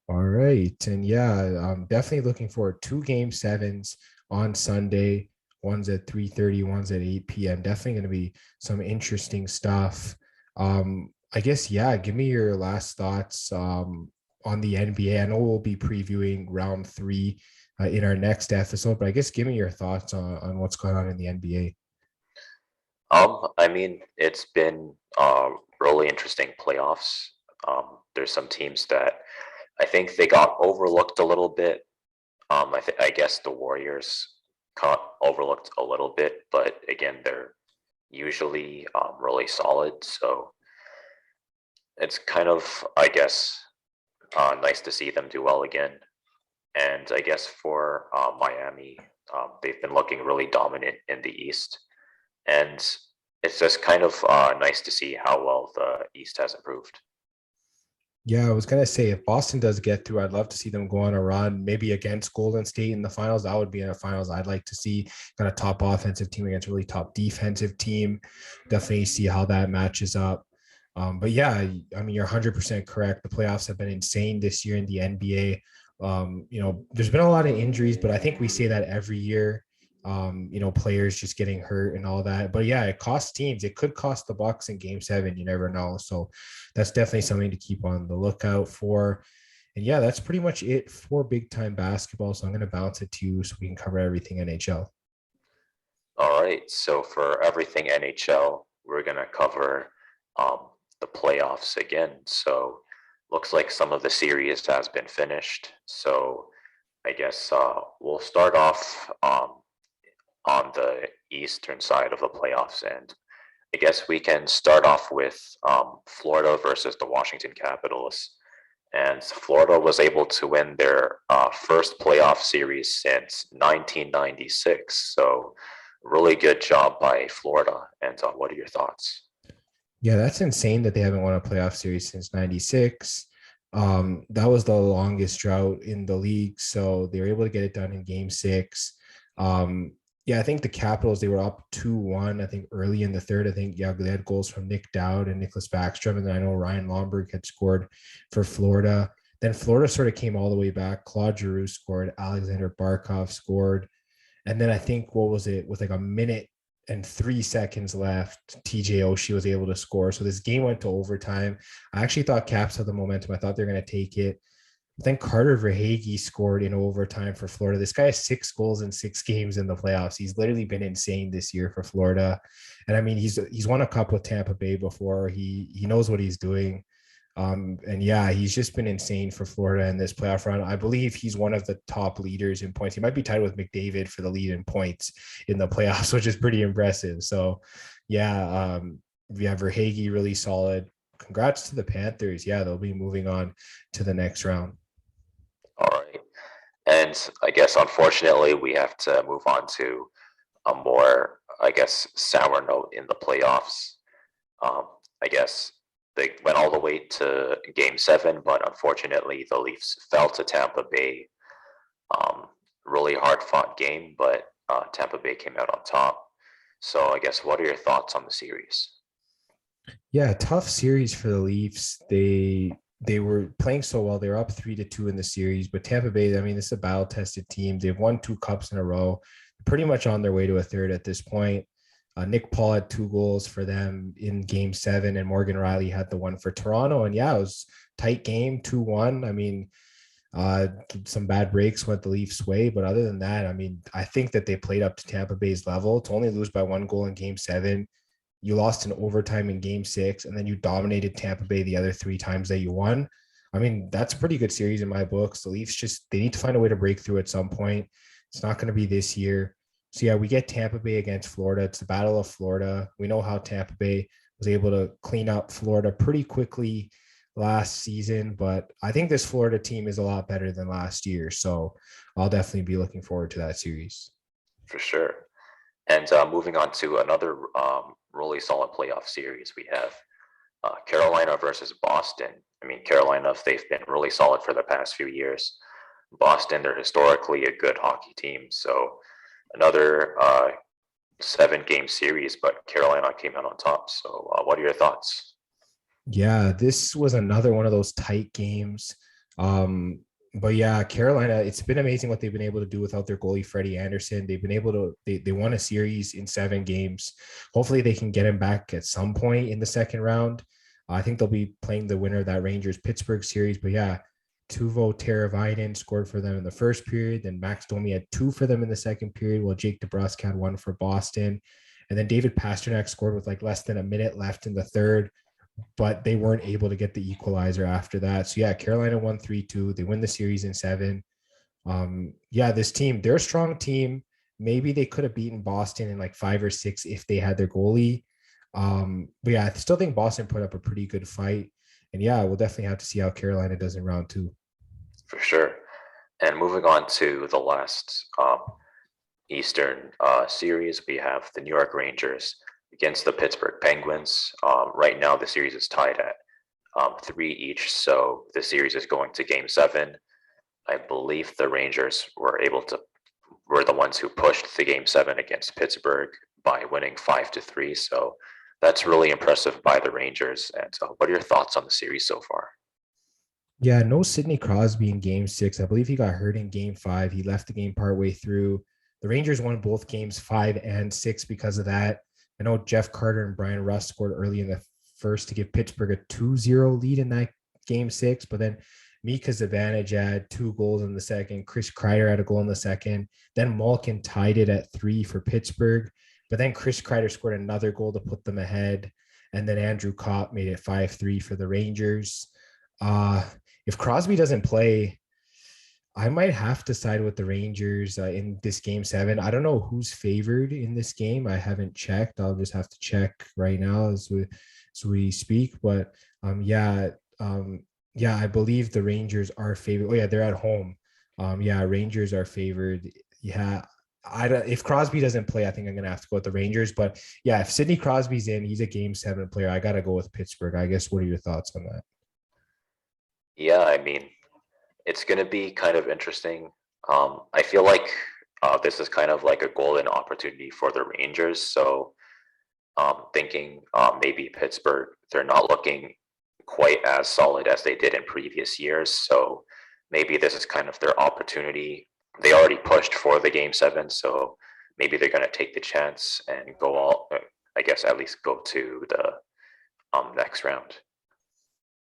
All right. And yeah, I'm definitely looking forward to game 7s on Sunday. One's at 3:30, one's at 8 p.m. Definitely going to be some interesting stuff. I guess, yeah, give me your last thoughts on the NBA. I know we'll be previewing round 3 in our next episode, but I guess give me your thoughts on what's going on in the NBA. I mean, it's been really interesting playoffs. There's some teams that I think they got overlooked a little bit. I guess the Warriors got overlooked a little bit, but again, they're usually really solid. So it's kind of, I guess, nice to see them do well again. And I guess for Miami, they've been looking really dominant in the East. And it's just kind of nice to see how well the East has improved. Yeah, I was gonna say if Boston does get through, I'd love to see them go on a run, maybe against Golden State in the finals. That would be in the finals I'd like to see. Got a top offensive team against a really top defensive team. Definitely see how that matches up. But yeah, I mean, you're 100% correct. The playoffs have been insane this year in the NBA. There's been a lot of injuries, but I think we say that every year. Players just getting hurt and all that. But yeah, it costs teams. It could cost the Bucks in game 7. You never know. So that's definitely something to keep on the lookout for. And yeah, that's pretty much it for big time basketball. So I'm going to bounce it to you so we can cover everything NHL. All right. So for everything NHL, we're going to cover the playoffs again. So looks like some of the series has been finished. So I guess we'll start off on the eastern side of the playoffs. And I guess we can start off with Florida versus the Washington Capitals. And Florida was able to win their first playoff series since 1996. So, really good job by Florida. And what are your thoughts? Yeah, that's insane that they haven't won a playoff series since 96. That was the longest drought in the league. So they were able to get it done in game 6. Yeah, I think the Capitals, they were up 2-1, I think early in the third. I think, yeah, they had goals from Nick Dowd and Nicholas Backstrom. And then I know Ryan Lomberg had scored for Florida. Then Florida sort of came all the way back. Claude Giroux scored. Alexander Barkov scored. And then I think, what was it, with like a minute and 3 seconds left, TJ Oshie was able to score. So this game went to overtime. I actually thought Caps had the momentum. I thought they were going to take it. Then Carter Verhaeghe scored in overtime for Florida. This guy has 6 goals in 6 games in the playoffs. He's literally been insane this year for Florida. And I mean, he's won a cup with Tampa Bay before. He knows what he's doing. And yeah, he's just been insane for Florida in this playoff run. I believe he's one of the top leaders in points. He might be tied with McDavid for the lead in points in the playoffs, which is pretty impressive. So yeah, Verhaeghe really solid. Congrats to the Panthers. Yeah, they'll be moving on to the next round. All right. And I guess, unfortunately, we have to move on to a more, I guess, sour note in the playoffs. I guess they went all the way to game 7, but unfortunately, the Leafs fell to Tampa Bay. Really hard fought game, but Tampa Bay came out on top. So I guess, what are your thoughts on the series? Yeah, tough series for the Leafs. They were playing so well. They were up 3-2 in the series, but Tampa Bay, I mean, this is a battle-tested team. They've won 2 cups in a row, pretty much on their way to a third at this point. Nick Paul had 2 goals for them in game 7, and Morgan Riley had the one for Toronto. And yeah, it was tight game, 2-1. I mean, Some bad breaks went the Leafs' way, but other than that, I mean, I think that they played up to Tampa Bay's level. To only lose by 1 goal in Game 7, you lost in overtime in Game 6, and then you dominated Tampa Bay the other 3 times that you won. I mean, that's a pretty good series in my books. The Leafs they need to find a way to break through at some point. It's not going to be this year. So yeah, we get Tampa Bay against Florida. It's the Battle of Florida. We know how Tampa Bay was able to clean up Florida pretty quickly last season, but I think this Florida team is a lot better than last year. So I'll definitely be looking forward to that series. For sure. And moving on to another really solid playoff series, we have Carolina versus Boston. I mean, Carolina, they've been really solid for the past few years. Boston, they're historically a good hockey team. So another 7-game series, but Carolina came out on top. So what are your thoughts? Yeah, this was another one of those tight games. But yeah, Carolina, it's been amazing what they've been able to do without their goalie, Freddie Anderson. They've been able to, they won a series in 7 games. Hopefully they can get him back at some point in the second round. I think they'll be playing the winner of that Rangers-Pittsburgh series. But yeah, Tuvo Teravainen scored for them in the first period. Then Max Domi had 2 for them in the second period, while Jake DeBrusk had 1 for Boston. And then David Pastrnak scored with like less than a minute left in the third, but they weren't able to get the equalizer after that. So yeah, Carolina won 3-2. They win the series in 7. Yeah, this team, they're a strong team. Maybe they could have beaten Boston in like 5 or 6 if they had their goalie. But yeah, I still think Boston put up a pretty good fight. And yeah, we'll definitely have to see how Carolina does in round 2. For sure. And moving on to the last Eastern series, we have the New York Rangers against the Pittsburgh Penguins. Right now, the series is tied at 3 each, so the series is going to Game 7. I believe the Rangers were the ones who pushed the Game 7 against Pittsburgh by winning 5-3. So that's really impressive by the Rangers. And what are your thoughts on the series so far? Yeah, no Sidney Crosby in Game 6. I believe he got hurt in Game 5. He left the game partway through. The Rangers won both games 5 and 6 because of that. I know Jeff Carter and Brian Rust scored early in the first to give Pittsburgh a 2-0 lead in that Game 6, but then Mika Zibanejad had 2 goals in the second. Chris Kreider had a goal in the second. Then Malkin tied it at 3 for Pittsburgh, but then Chris Kreider scored another goal to put them ahead, and then Andrew Kopp made it 5-3 for the Rangers. If Crosby doesn't play, I might have to side with the Rangers in this Game 7. I don't know who's favored in this game. I haven't checked. I'll just have to check right now as we speak. But yeah, I believe the Rangers are favored. Oh yeah, they're at home. Yeah, Rangers are favored. Yeah, if Crosby doesn't play, I think I'm gonna have to go with the Rangers. But yeah, if Sidney Crosby's in, he's a Game 7 player. I gotta go with Pittsburgh. I guess. What are your thoughts on that? Yeah, I mean, it's going to be kind of interesting. I feel like this is kind of like a golden opportunity for the Rangers. So thinking maybe Pittsburgh, they're not looking quite as solid as they did in previous years. So maybe this is kind of their opportunity. They already pushed for the Game 7, so maybe they're going to take the chance and go all, I guess, at least go to the next round.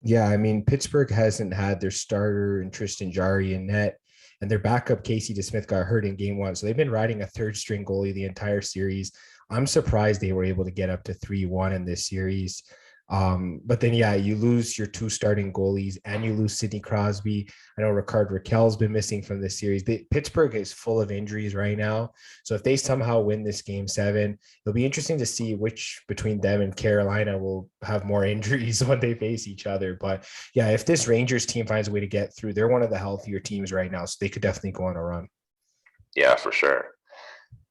Yeah, I mean, Pittsburgh hasn't had their starter and Tristan Jarry in net, and their backup Casey DeSmith got hurt in Game 1. So they've been riding a third string goalie the entire series. I'm surprised they were able to get up to 3-1 in this series. But then, yeah, you lose your 2 starting goalies and you lose Sidney Crosby. I know Rickard Rakell's been missing from this series. Pittsburgh is full of injuries right now. So if they somehow win this Game 7, it'll be interesting to see which between them and Carolina will have more injuries when they face each other. But yeah, if this Rangers team finds a way to get through, they're one of the healthier teams right now. So they could definitely go on a run. Yeah, for sure.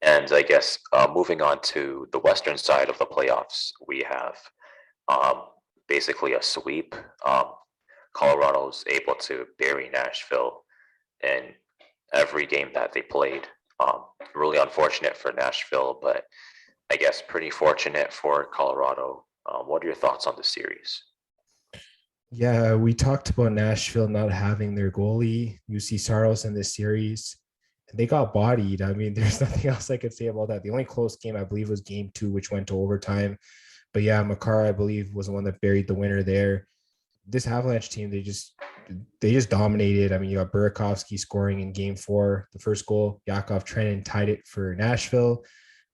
And I guess moving on to the Western side of the playoffs, we have um, basically a sweep. Colorado's able to bury Nashville in every game that they played. Really unfortunate for Nashville, but I guess pretty fortunate for Colorado. What are your thoughts on the series? Yeah, we talked about Nashville not having their goalie, UC Saros, in this series. And they got bodied. I mean, there's nothing else I could say about that. The only close game, I believe, was Game 2, which went to overtime. But yeah, Makar, I believe, was the one that buried the winner there. This Avalanche team, they just dominated. I mean, you got Burakovsky scoring in game 4, the first goal. Yakov Trenin tied it for Nashville.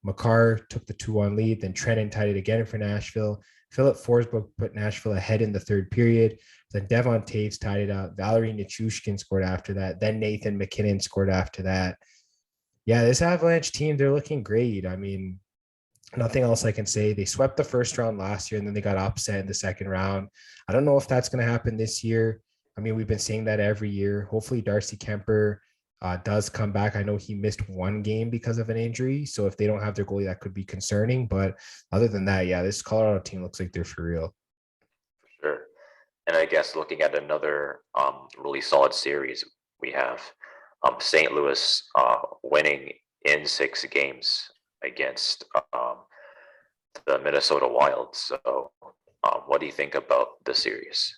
Makar took the 2-1 lead. Then Trenin tied it again for Nashville. Philip Forsberg put Nashville ahead in the third period. Then Devon Taves tied it up. Valerie Nichushkin scored after that. Then Nathan McKinnon scored after that. Yeah, this Avalanche team, they're looking great. I mean, nothing else I can say. They swept the first round last year and then they got upset in the second round. I don't know if that's going to happen this year. I mean, we've been seeing that every year. Hopefully, Darcy Kemper does come back. I know he missed one game because of an injury. So if they don't have their goalie, that could be concerning. But other than that, yeah, this Colorado team looks like they're for real. Sure. And I guess looking at another really solid series, we have St. Louis winning in 6 games against the Minnesota Wild. So, what do you think about the series?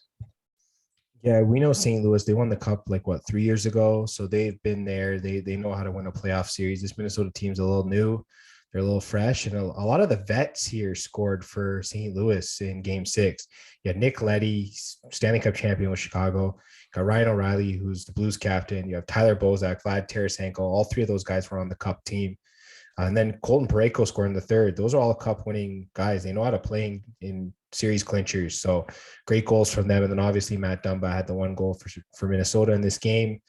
Yeah, we know St. Louis. They won the cup like what 3 years ago, so they've been there. They know how to win a playoff series. This Minnesota team's a little new. They're a little fresh, and a lot of the vets here scored for St. Louis in Game 6. You had Nick Leddy, Stanley Cup champion with Chicago. You got Ryan O'Reilly, who's the Blues captain. You have Tyler Bozak, Vlad Tarasenko. All 3 of those guys were on the cup team. And then Colton Parayko scored in the third. Those are all cup winning guys. They know how to play in series clinchers. So great goals from them. And then obviously Matt Dumba had the 1 goal for Minnesota in this game.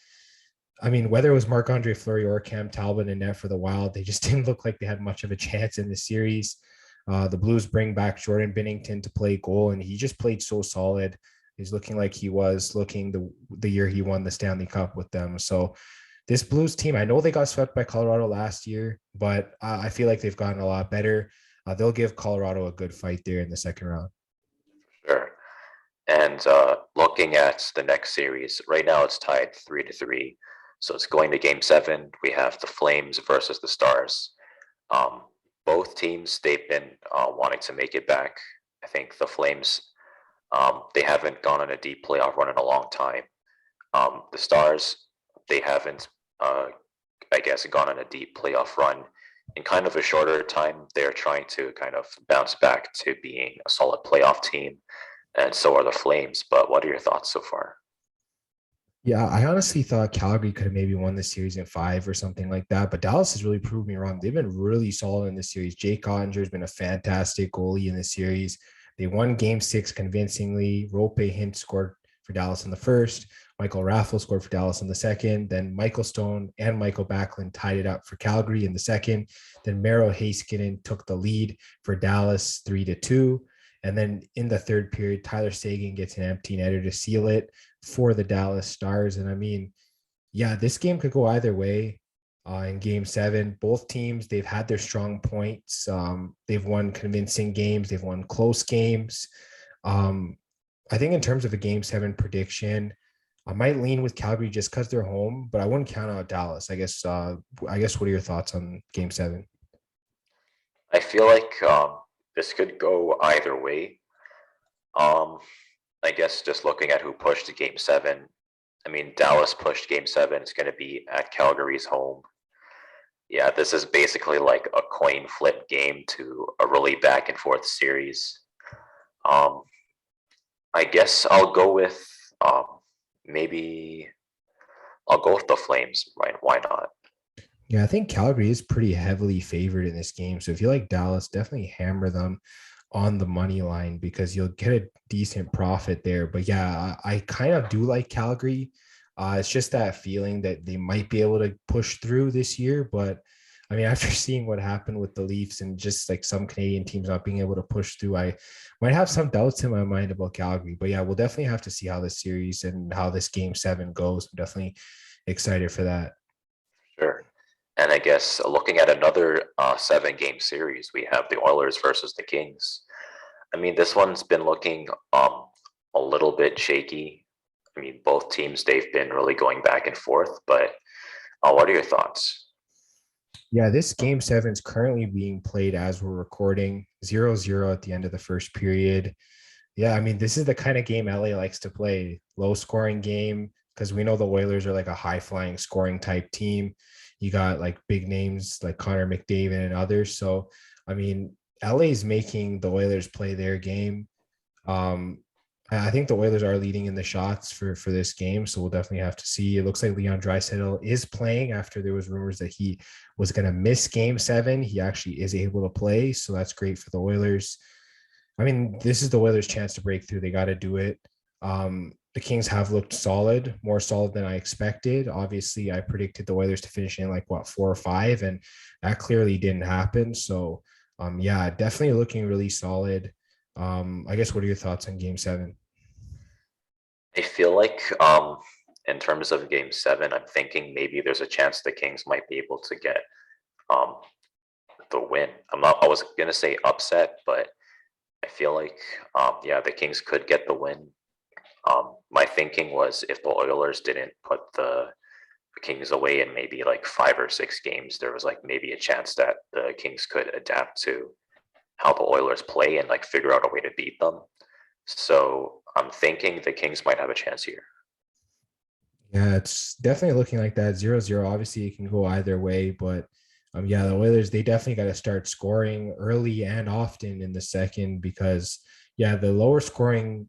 I mean, whether it was Marc-Andre Fleury or Cam Talbot in net for the Wild, they just didn't look like they had much of a chance in this series. The Blues bring back Jordan Binnington to play goal, and he just played so solid. He's looking like he was looking the year he won the Stanley Cup with them. So this Blues team, I know they got swept by Colorado last year, but I feel like they've gotten a lot better. They'll give Colorado a good fight there in the second round. Sure. And looking at the next series, right now it's tied 3-3. So it's going to Game 7. We have the Flames versus the Stars. Both teams, they've been wanting to make it back. I think the Flames, they haven't gone on a deep playoff run in a long time. The Stars, they haven't, I guess, gone on a deep playoff run in kind of a shorter time. They're trying to kind of bounce back to being a solid playoff team, and so are the Flames. But what are your thoughts so far? Yeah, I honestly thought Calgary could have maybe won the series in 5 or something like that, but Dallas has really proved me wrong. They've been really solid in this series. Jake Ottinger has been a fantastic goalie in this series. They won Game 6 convincingly. Rope Hint scored for Dallas in the first. Michael Raffle scored for Dallas in the second. Then Michael Stone and Michael Backlund tied it up for Calgary in the second. Then Mero Heiskanen took the lead for Dallas 3-2. And then in the third period, Tyler Seguin gets an empty netter to seal it for the Dallas Stars. And I mean, yeah, this game could go either way. In Game 7, both teams, they've had their strong points. They've won convincing games. They've won close games. I think in terms of a Game 7 prediction, I might lean with Calgary just because they're home, but I wouldn't count out Dallas. I guess. What are your thoughts on Game 7? I feel like this could go either way. I guess just looking at who pushed to Game 7, I mean, Dallas pushed Game 7. It's going to be at Calgary's home. Yeah, this is basically like a coin flip game to a really back and forth series. Um, I guess I'll go with maybe I'll go with the Flames. Right? Why not? Yeah, I think Calgary is pretty heavily favored in this game. So if you like Dallas, definitely hammer them on the money line because you'll get a decent profit there. But yeah, I kind of do like Calgary. It's just that feeling that they might be able to push through this year. But I mean, after seeing what happened with the Leafs and just like some Canadian teams not being able to push through, I might have some doubts in my mind about Calgary. But yeah, we'll definitely have to see how this series and how this Game 7 goes. I'm definitely excited for that. Sure. And I guess looking at another 7-game series, we have the Oilers versus the Kings. I mean, this one's been looking a little bit shaky. I mean, both teams, they've been really going back and forth. But what are your thoughts? Yeah, this Game 7 is currently being played as we're recording, 0-0 at the end of the first period. Yeah, I mean, this is the kind of game LA likes to play. Low scoring game, because we know the Oilers are like a high flying scoring type team. You got like big names like Connor McDavid and others. So, I mean, LA is making the Oilers play their game. Um, I think the Oilers are leading in the shots for this game, so we'll definitely have to see. It looks like Leon Draisaitl is playing after there was rumors that he was going to miss Game 7. He actually is able to play, so that's great for the Oilers. I mean, this is the Oilers' chance to break through. They got to do it. The Kings have looked solid, more solid than I expected. Obviously, I predicted the Oilers to finish in like what 4 or 5, and that clearly didn't happen. So, yeah, definitely looking really solid. I guess what are your thoughts on Game 7? I feel like in terms of Game 7, I'm thinking maybe there's a chance the Kings might be able to get um, the win. I was gonna say upset, but I feel like yeah, the Kings could get the win. My thinking was if the Oilers didn't put the Kings away in maybe like 5 or 6 games, there was like maybe a chance that the Kings could adapt to how the Oilers play and like figure out a way to beat them. So I'm thinking the Kings might have a chance here. Yeah, it's definitely looking like that 0-0. Obviously, it can go either way, but yeah, the Oilers, they definitely got to start scoring early and often in the second because, yeah, the lower scoring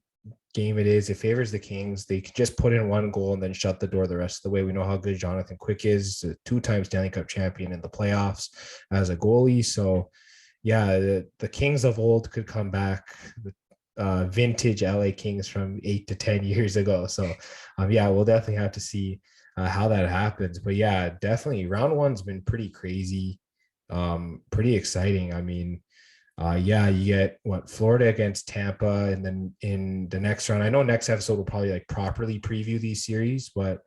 game it is, it favors the Kings. They could just put in one goal and then shut the door the rest of the way. We know how good Jonathan Quick is, a 2 time Stanley Cup champion in the playoffs as a goalie. So, yeah, the Kings of old could come back. Vintage LA Kings from 8 to 10 years ago. So, yeah, we'll definitely have to see how that happens. But yeah, definitely round one's been pretty crazy, pretty exciting. I mean, yeah, you get what Florida against Tampa, and then in the next round, I know next episode will probably like properly preview these series, but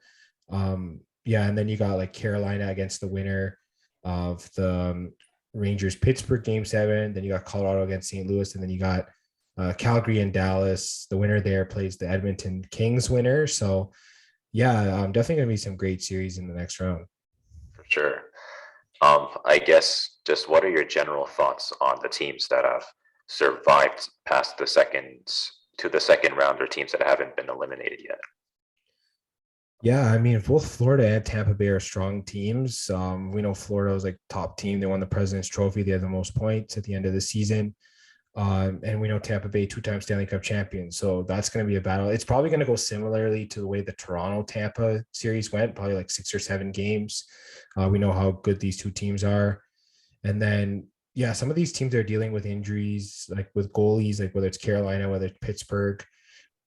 yeah, and then you got like Carolina against the winner of the Rangers Pittsburgh Game 7. Then you got Colorado against St. Louis, and then you got Calgary and Dallas. The winner there plays the Edmonton Kings winner. So yeah, definitely going to be some great series in the next round. For sure. I guess just what are your general thoughts on the teams that have survived past the second round or teams that haven't been eliminated yet? Yeah, I mean, both Florida and Tampa Bay are strong teams. We know Florida was like top team. They won the President's Trophy. They had the most points at the end of the season. And we know Tampa Bay 2 time Stanley Cup champions. So that's going to be a battle. It's probably going to go similarly to the way the Toronto Tampa series went, probably like 6 or 7 games. We know how good these two teams are. And then, yeah, some of these teams are dealing with injuries, like with goalies, like whether it's Carolina, whether it's Pittsburgh,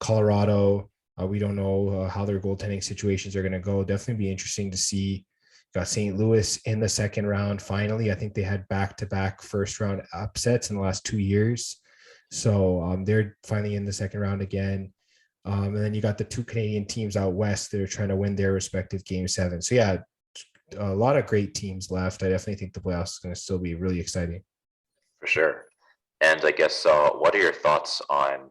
Colorado. We don't know how their goaltending situations are going to go. Definitely be interesting to see. Got St. Louis in the second round. Finally, I think they had back-to-back first-round upsets in the last 2 years. So they're finally in the second round again. And then you got the 2 Canadian teams out west that are trying to win their respective Game 7. So yeah, a lot of great teams left. I definitely think the playoffs is going to still be really exciting. For sure. And I guess what are your thoughts on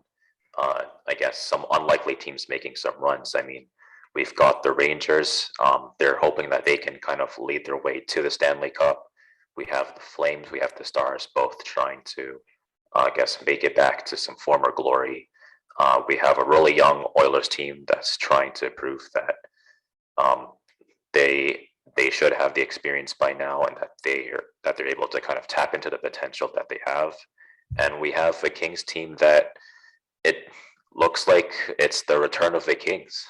I guess some unlikely teams making some runs? I mean, we've got the Rangers. They're hoping that they can kind of lead their way to the Stanley Cup. We have the Flames. We have the Stars, both trying to, I guess, make it back to some former glory. We have a really young Oilers team that's trying to prove that um, they should have the experience by now, and that they're able to kind of tap into the potential that they have. And we have a Kings team that it looks like it's the return of the Kings.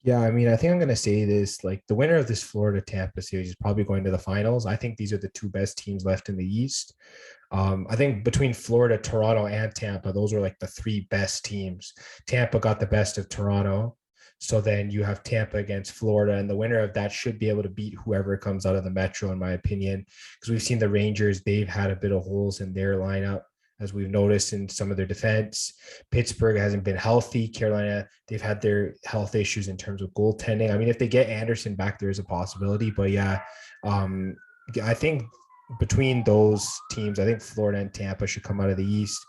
Yeah, I mean, I think I'm going to say this like the winner of this Florida Tampa series is probably going to the finals. I think these are the 2 best teams left in the East. I think between Florida, Toronto, and Tampa, those were like the 3 best teams. Tampa got the best of Toronto. So then you have Tampa against Florida, and the winner of that should be able to beat whoever comes out of the Metro, in my opinion, because we've seen the Rangers, they've had a bit of holes in their lineup, as we've noticed in some of their defense. Pittsburgh hasn't been healthy. Carolina, they've had their health issues in terms of goaltending. I mean, if they get Anderson back, there is a possibility. But yeah, um, I think between those teams, I think Florida and Tampa should come out of the East.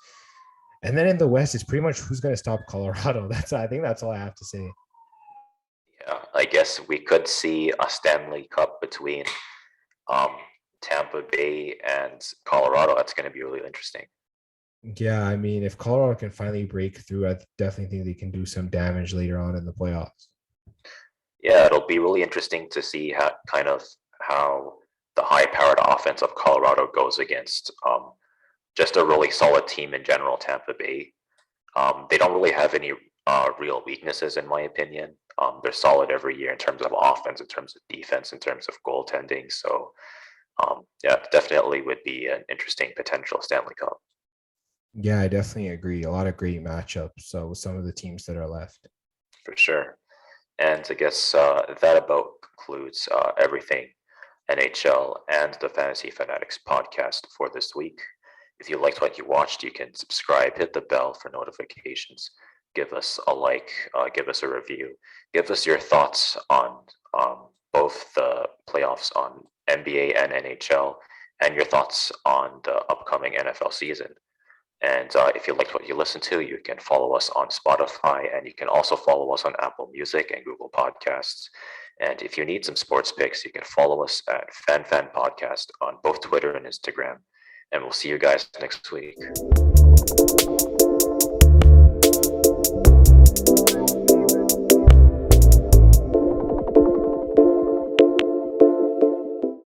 And then in the West, it's pretty much who's going to stop Colorado. I think that's all I have to say. Yeah, I guess we could see a Stanley Cup between um, Tampa Bay and Colorado. That's going to be really interesting. Yeah, I mean, if Colorado can finally break through, I definitely think they can do some damage later on in the playoffs. Yeah, it'll be really interesting to see how the high-powered offense of Colorado goes against just a really solid team in general, Tampa Bay. They don't really have any real weaknesses, in my opinion. They're solid every year in terms of offense, in terms of defense, in terms of goaltending. So, yeah, definitely would be an interesting potential Stanley Cup. Yeah, I definitely agree. A lot of great matchups. So some of the teams that are left. For sure. And I guess that about concludes everything NHL and the Fantasy Fanatics podcast for this week. If you liked what you watched, you can subscribe, hit the bell for notifications, give us a like, give us a review, give us your thoughts on both the playoffs on NBA and NHL, and your thoughts on the upcoming NFL season. And if you liked what you listened to, you can follow us on Spotify, and you can also follow us on Apple Music and Google Podcasts. And if you need some sports picks, you can follow us at FanFan Podcast on both Twitter and Instagram. And we'll see you guys next week.